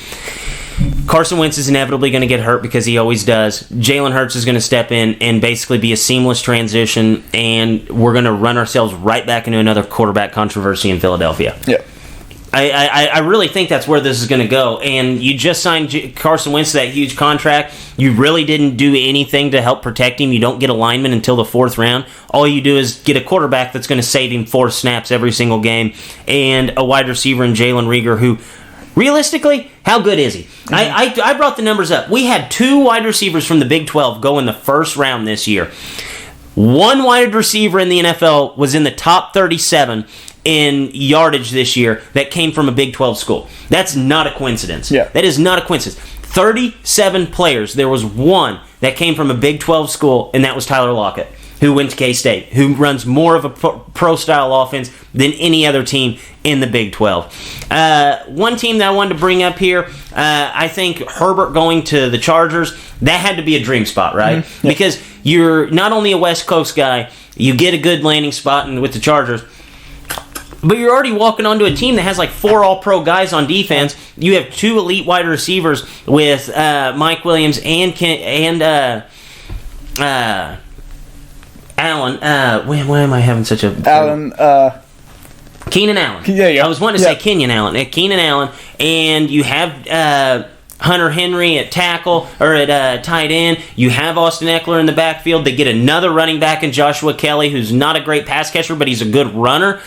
Carson Wentz is inevitably going to get hurt because he always does. Jalen Hurts is going to step in and basically be a seamless transition, and we're going to run ourselves right back into another quarterback controversy in Philadelphia. Yeah. I really think that's where this is going to go. And you just signed Carson Wentz to that huge contract. You really didn't do anything to help protect him. You don't get a lineman until the 4th round. All you do is get a quarterback that's going to save him 4 snaps every single game, and a wide receiver in Jalen Reagor who, realistically, how good is he? Mm-hmm. I brought the numbers up. We had 2 wide receivers from the Big 12 go in the 1st round this year. 1 wide receiver in the NFL was in the top 37 in yardage this year that came from a Big 12 school. That's not a coincidence. Yeah. That is not a coincidence. 37 players. There was 1 that came from a Big 12 school, and that was Tyler Lockett, who went to K-State, who runs more of a pro-style offense than any other team in the Big 12. One team that I wanted to bring up here, I think Herbert going to the Chargers, that had to be a dream spot, right? Mm-hmm. Yeah. Because you're not only a West Coast guy, you get a good landing spot with the Chargers, but you're already walking onto a team that has like 4 all-pro guys on defense. You have 2 elite wide receivers with Mike Williams and Allen. Why am I having such a... Allen, Keenan Allen. There you go. I was wanting to say Kenyon Allen. Keenan Allen. And you have Hunter Henry at tackle or at tight end. You have Austin Eckler in the backfield. They get another running back in Joshua Kelly, who's not a great pass catcher, but he's a good runner,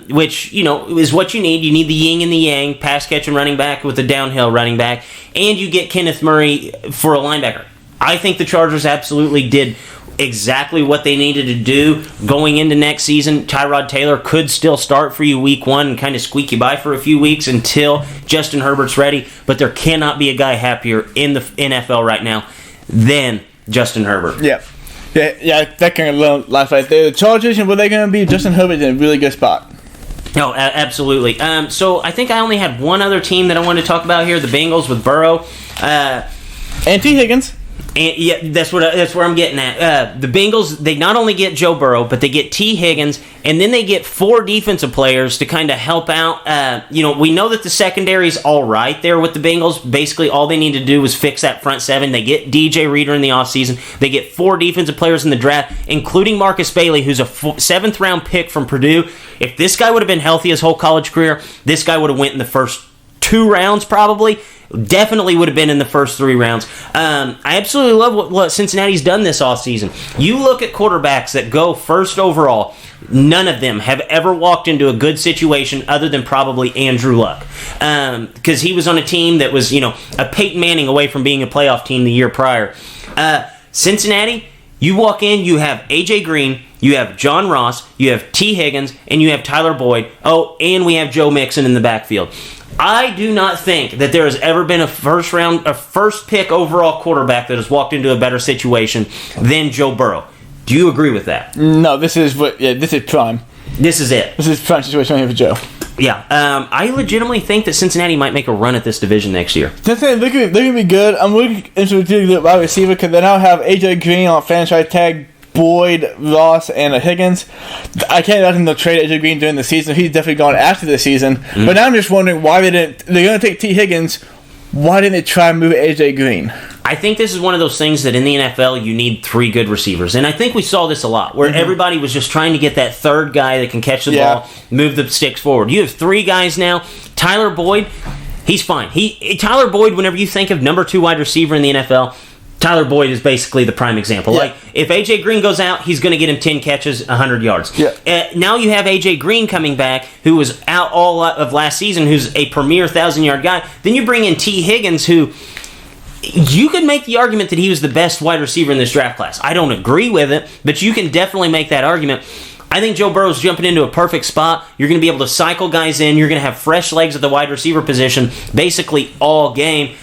which, is what you need. You need the yin and the yang, pass catching running back with a downhill running back, and you get Kenneth Murray for a linebacker. I think the Chargers absolutely did exactly what they needed to do going into next season. Tyrod Taylor could still start for you week 1 and kind of squeak you by for a few weeks until Justin Herbert's ready, but there cannot be a guy happier in the NFL right now than Justin Herbert. Yeah, that kind of life right there. The Chargers, and where they're going to be, Justin Herbert's in a really good spot. Oh, absolutely. So I think I only had one other team that I wanted to talk about here, the Bengals with Burrow. And T. Higgins. And yeah, that's where I'm getting at. The Bengals, they not only get Joe Burrow, but they get T. Higgins, and then they get 4 defensive players to kind of help out. We know that the secondary is all right there with the Bengals. Basically, all they need to do is fix that front 7. They get DJ Reader in the offseason. They get 4 defensive players in the draft, including Marcus Bailey, who's a 7th-round pick from Purdue. If this guy would have been healthy his whole college career, this guy would have went in the first 2 rounds probably. Definitely would have been in the first 3 rounds. I absolutely love what Cincinnati's done this offseason. You look at quarterbacks that go first overall, none of them have ever walked into a good situation other than probably Andrew Luck. Because he was on a team that was, a Peyton Manning away from being a playoff team the year prior. Cincinnati, you walk in, you have A.J. Green, you have John Ross, you have T. Higgins, and you have Tyler Boyd. Oh, and we have Joe Mixon in the backfield. I do not think that there has ever been a first pick overall quarterback that has walked into a better situation than Joe Burrow. Do you agree with that? No, this is prime. This is it. This is prime situation here for Joe. Yeah, I legitimately think that Cincinnati might make a run at this division next year. Cincinnati, they're going to be good. I'm looking into the wide receiver because they now have A.J. Green on franchise tag, Boyd, Ross, and Higgins. I can't imagine they'll trade A.J. Green during the season. He's definitely gone after the season. Mm-hmm. But now I'm just wondering why they didn't. They're going to take T. Higgins. Why didn't they try and move A.J. Green? I think this is one of those things that in the NFL you need 3 good receivers. And I think we saw this a lot, where everybody was just trying to get that third guy that can catch the ball, move the sticks forward. You have 3 guys now. Tyler Boyd, he's fine. Tyler Boyd, whenever you think of number 2 wide receiver in the NFL, Tyler Boyd is basically the prime example. Yeah. Like, if A.J. Green goes out, he's going to get him 10 catches, 100 yards. Yeah. Now you have A.J. Green coming back, who was out all of last season, who's a premier 1,000-yard guy. Then you bring in T. Higgins, who you could make the argument that he was the best wide receiver in this draft class. I don't agree with it, but you can definitely make that argument. I think Joe Burrow's jumping into a perfect spot. You're going to be able to cycle guys in. You're going to have fresh legs at the wide receiver position basically all game.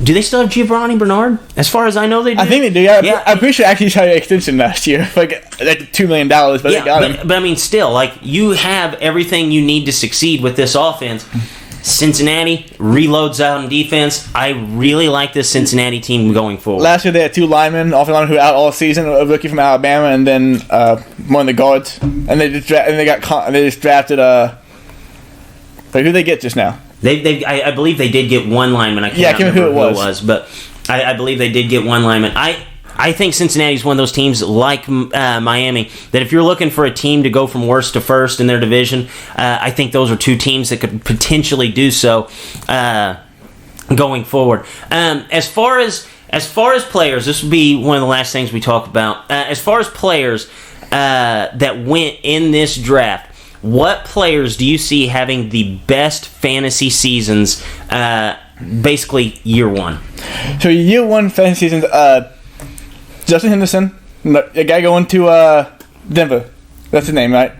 Do they still have Giovanni Bernard? As far as I know, they do. I think they do. Yeah. I'm pretty sure actually tried an extension last year, like $2 million, but they got him. But I mean, still, like, you have everything you need to succeed with this offense. Cincinnati reloads out on defense. I really like this Cincinnati team going forward. Last year they had 2 linemen, offensive linemen who were out all season, a rookie from Alabama, and then one of the guards. And they just drafted. Who did they get just now? I believe they did get 1 lineman. I can't remember who it was, but I believe they did get 1 lineman. I think Cincinnati's one of those teams like Miami that if you're looking for a team to go from worst to first in their division, I think those are 2 teams that could potentially do so going forward. As far as players, this would be one of the last things we talk about. As far as players that went in this draft, what players do you see having the best fantasy seasons basically year 1? So year 1 fantasy seasons, Justin Henderson, a guy going to Denver. That's his name, right?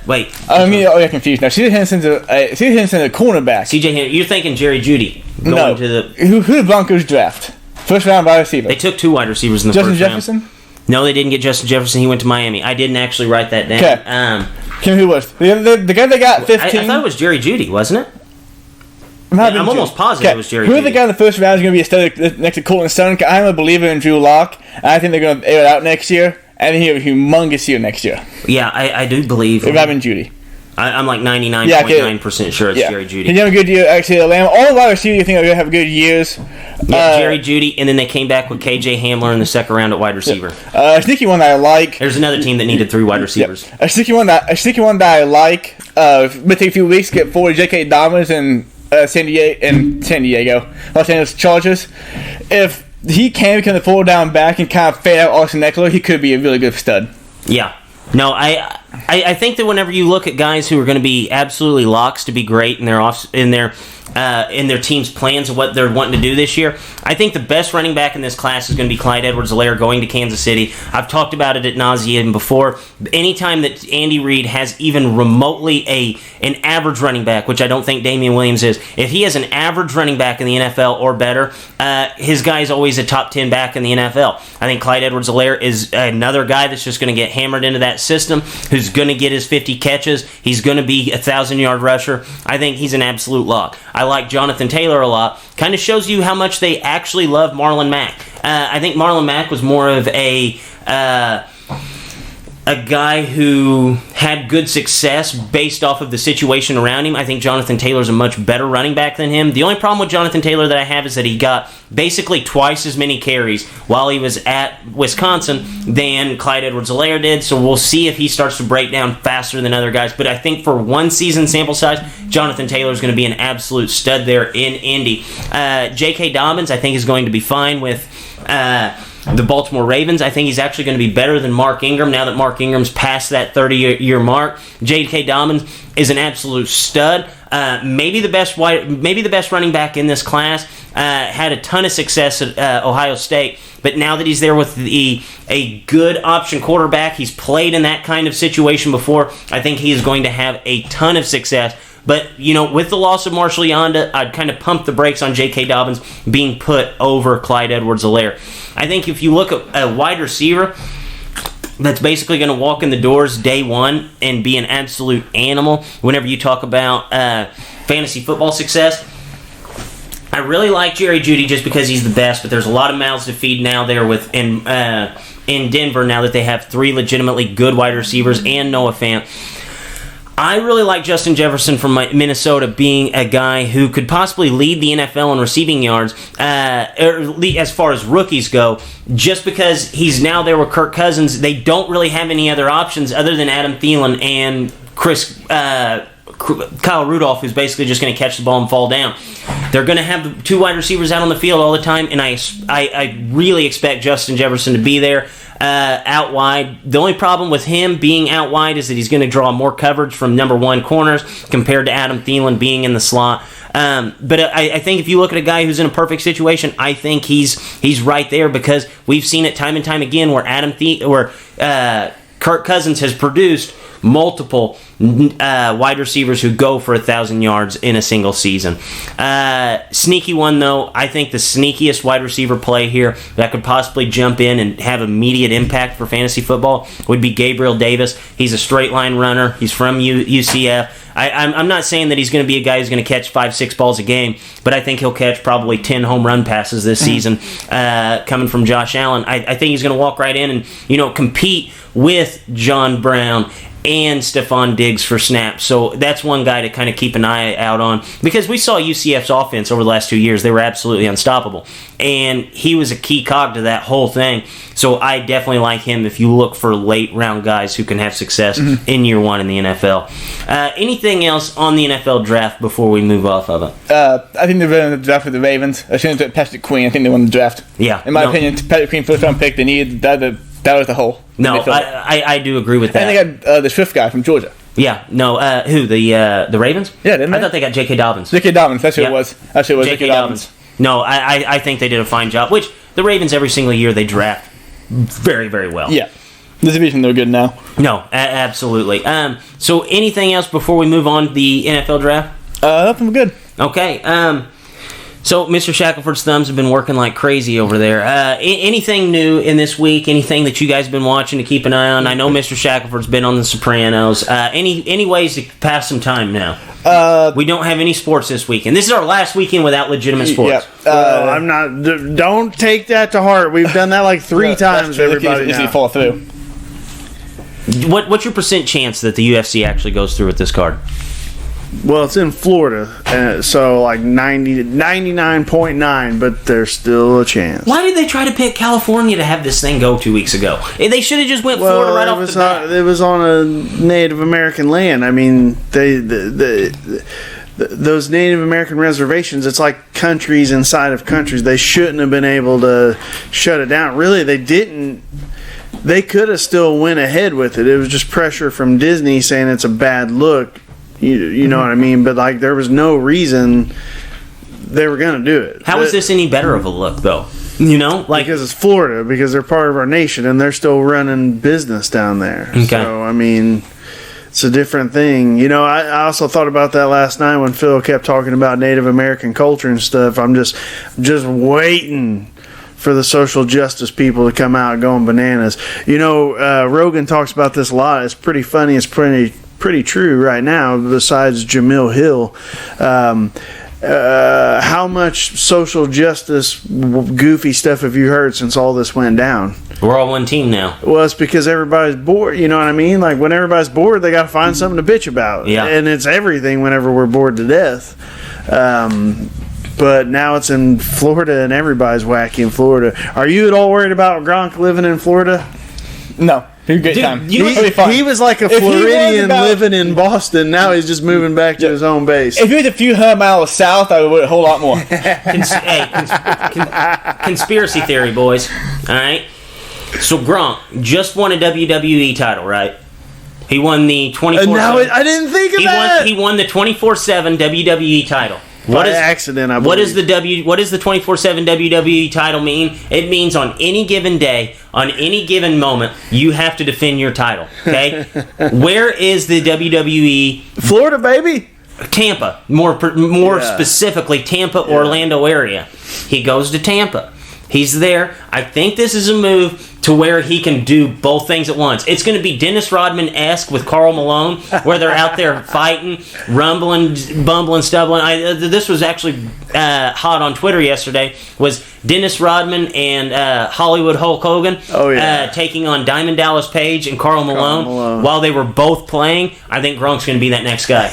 Wait. I'm confused now. C.J. Henderson's a cornerback. C.J. You're thinking Jerry Jeudy going to the... Who did Broncos draft? First round wide receiver. They took 2 wide receivers in the Justin first round. Jefferson? No, they didn't get Justin Jefferson. He went to Miami. I didn't actually write that down. Okay. Who was? The guy that got 15? I thought it was Jerry Jeudy, wasn't it? I'm almost positive it was Jerry Jeudy. Who the guy in the first round is going to be a stud next to Colton Stone? I'm a believer in Drew Lock. I think they're going to air it out next year. I think he'll have a humongous year next year. Yeah, I do believe. If I'm Jeudy. I'm like 99.9% sure it's Jerry Jeudy. He's having a good year, actually. All the wide receivers I think are going to have good years. Yeah, Jerry Jeudy, and then they came back with KJ Hamler in the second round at wide receiver. A sneaky one that I like. There's another team that needed 3 wide receivers. A sneaky one that I like. It may take a few weeks to get forward J.K. Dobbins and San Diego, Los Angeles Chargers. If he can become the full down back and kind of fade out Austin Eckler, he could be a really good stud. Yeah. No, I think that whenever you look at guys who are going to be absolutely locks to be great in their team's plans of what they're wanting to do this year, I think the best running back in this class is going to be Clyde Edwards-Helaire going to Kansas City. I've talked about it ad nauseum before. Anytime that Andy Reid has even remotely an average running back, which I don't think Damian Williams is, if he has an average running back in the NFL or better, his guy is always a top 10 back in the NFL. I think Clyde Edwards-Helaire is another guy that's just going to get hammered into that system, who's going to get his 50 catches. He's going to be a 1,000-yard rusher. I think he's an absolute lock. I like Jonathan Taylor a lot. Kind of shows you how much they actually love Marlon Mack. I think Marlon Mack was more of a guy who had good success based off of the situation around him. I think Jonathan Taylor's a much better running back than him. The only problem with Jonathan Taylor that I have is that he got basically twice as many carries while he was at Wisconsin than Clyde Edwards-Helaire did, so we'll see if he starts to break down faster than other guys. But I think for one season sample size, Jonathan Taylor's going to be an absolute stud there in Indy. J.K. Dobbins, I think, is going to be fine with the Baltimore Ravens. I think he's actually going to be better than Mark Ingram now that Mark Ingram's past that 30-year mark. J.K. Dobbins is an absolute stud. Maybe the best running back in this class. Had a ton of success at Ohio State, but now that he's there with a good option quarterback, he's played in that kind of situation before. I think he is going to have a ton of success. But, with the loss of Marshall Yanda, I'd kind of pump the brakes on J.K. Dobbins being put over Clyde Edwards-Helaire. I think if you look at a wide receiver that's basically going to walk in the doors day one and be an absolute animal whenever you talk about fantasy football success, I really like Jerry Jeudy just because he's the best, but there's a lot of mouths to feed now there in Denver now that they have three legitimately good wide receivers and Noah Fant. I really like Justin Jefferson from Minnesota being a guy who could possibly lead the NFL in receiving yards, as far as rookies go, just because he's now there with Kirk Cousins. They don't really have any other options other than Adam Thielen and Kyle Rudolph, who's basically just going to catch the ball and fall down. They're going to have the two wide receivers out on the field all the time, and I really expect Justin Jefferson to be there. Out wide. The only problem with him being out wide is that he's going to draw more coverage from number one corners compared to Adam Thielen being in the slot. But I think if you look at a guy who's in a perfect situation, I think he's right there because we've seen it time and time again where Kirk Cousins has produced multiple wide receivers who go for 1,000 yards in a single season. Sneaky one, though. I think the sneakiest wide receiver play here that could possibly jump in and have immediate impact for fantasy football would be Gabriel Davis. He's a straight line runner. He's from UCF. I'm not saying that he's going to be a guy who's going to catch 5-6 balls a game, but I think he'll catch probably 10 home run passes this season coming from Josh Allen. I think he's going to walk right in and compete with John Brown and Stephon Diggs for snaps. So that's one guy to kind of keep an eye out on because we saw UCF's offense over the last 2 years. They were absolutely unstoppable. And he was a key cog to that whole thing. So I definitely like him if you look for late round guys who can have success in year one in the NFL. Anything else on the NFL draft before we move off of it? I think they're winning the draft with the Ravens. As soon as they took Patrick Queen, I think they won the draft. Yeah. In my opinion, Patrick Queen, first round pick, they needed that was the hole. No, I do agree with that. And they got the Swift guy from Georgia. Yeah, no, who, the Ravens? Yeah, didn't they? I thought they got J.K. Dobbins. J.K. Dobbins, that's who it was. That's who it was, J.K. Dobbins. No, I think they did a fine job, which the Ravens every single year they draft very, very well. Yeah. The division, they're good now. No, absolutely. So anything else before we move on to the NFL draft? Nothing good. Okay, so Mr. Shackelford's thumbs have been working like crazy over there. Anything new in this week? Anything that you guys have been watching to keep an eye on? I know Mr. Shackelford's been on The Sopranos. Any ways to pass some time now? We don't have any sports this weekend. This is our last weekend without legitimate sports. Yeah. I'm not. Don't take that to heart. We've done that like three times. Everybody easily fall through. What's your % chance that the UFC actually goes through with this card? Well, it's in Florida, so like 99.9, but there's still a chance. Why did they try to pick California to have this thing go 2 weeks ago? They should have just went Florida right off the bat. It was on a Native American land. I mean, those Native American reservations, it's like countries inside of countries. They shouldn't have been able to shut it down. Really, they didn't. They could have still went ahead with it. It was just pressure from Disney saying it's a bad look. You know what I mean? But like, there was no reason they were going to do it. How is this any better of a look, though? You know, like, because it's Florida, because they're part of our nation, and they're still running business down there. Okay. So I mean, it's a different thing. You know, I also thought about that last night when Phil kept talking about Native American culture and stuff. I'm just waiting for the social justice people to come out going bananas. You know, Rogan talks about this a lot. It's pretty funny. It's pretty true right now. Besides Jamil Hill. How much social justice goofy stuff have you heard since all this went down? we're all one team now. Well, it's because everybody's bored. You know what I mean? Like, when everybody's bored, they got to find something to bitch about. Yeah. And it's everything whenever we're bored to death. But now it's in Florida, and everybody's wacky in Florida. Are you at all worried about Gronk living in Florida? No. He had a great Dude, time. you know- Really fun. He was like a If he was Floridian about- living in Boston. Now he's just moving back to his home base. If he was a few hundred miles south, I would a whole lot more. Conspiracy theory, boys. All right. So Gronk just won a WWE title, right? He won the 24/7. Now I didn't think of that. He won the 24/7 WWE title. By accident, I What does believe. what does the 24/7 WWE title mean? It means on any given day, on any given moment, you have to defend your title. Okay. Where is the WWE? Florida, baby. Tampa, more Yeah. specifically, Tampa, Orlando area. He goes to Tampa. He's there. I think this is a move to where he can do both things at once. It's going to be Dennis Rodman-esque with Karl Malone, where they're out there fighting, rumbling, bumbling, stumbling. This was actually hot on Twitter yesterday, was Dennis Rodman and Hollywood Hulk Hogan taking on Diamond Dallas Page and Karl Malone while they were both playing. I think Gronk's going to be that next guy.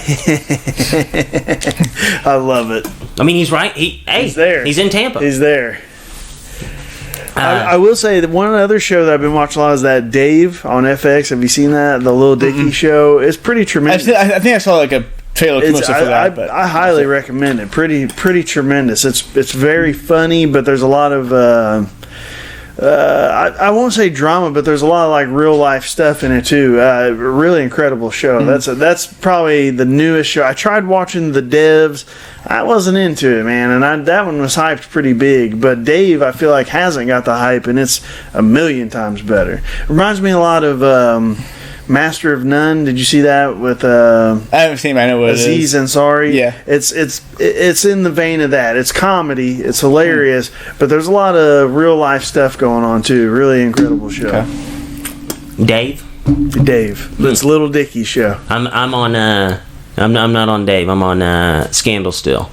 I love it. I mean, he's right. He's there. He's in Tampa. He's there. I will say that one other show that I've been watching a lot is that Dave on FX. Have you seen that? The Lil Dicky show. It's pretty tremendous. I think I saw like a trailer commercial for that. But I highly recommend it. Pretty tremendous. It's very funny, but there's a lot of I won't say drama, but there's a lot of like real life stuff in it too. Really incredible show. That's probably the newest show. I tried watching The Devs. I wasn't into it, man, and that one was hyped pretty big. But Dave, I feel like, hasn't got the hype, and it's a million times better. Reminds me a lot of Master of None. Did you see that with I haven't seen it. I know what Aziz it is. Ansari? Yeah. It's in the vein of that. It's comedy. It's hilarious, but there's a lot of real life stuff going on too. Really incredible show. Okay. Dave? Dave. It's Little Dicky's show. I'm on I'm not on Dave. I'm on Scandal still.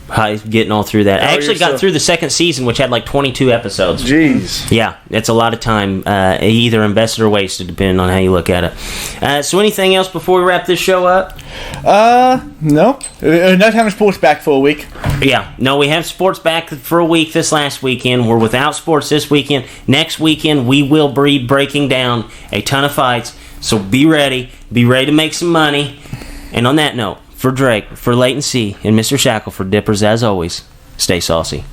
Getting all through that. I actually got through the second season, which had like 22 episodes. Jeez. Yeah, it's a lot of time, either invested or wasted, depending on how you look at it. So anything else before we wrap this show up? No. No time for sports back for a week. Yeah, no, we have sports back for a week this last weekend. We're without sports this weekend. Next weekend, we will be breaking down a ton of fights, so be ready. Be ready to make some money. And on that note, for Drake, for Leighton C., and Mr. Shackle, for Dippers, as always, stay saucy.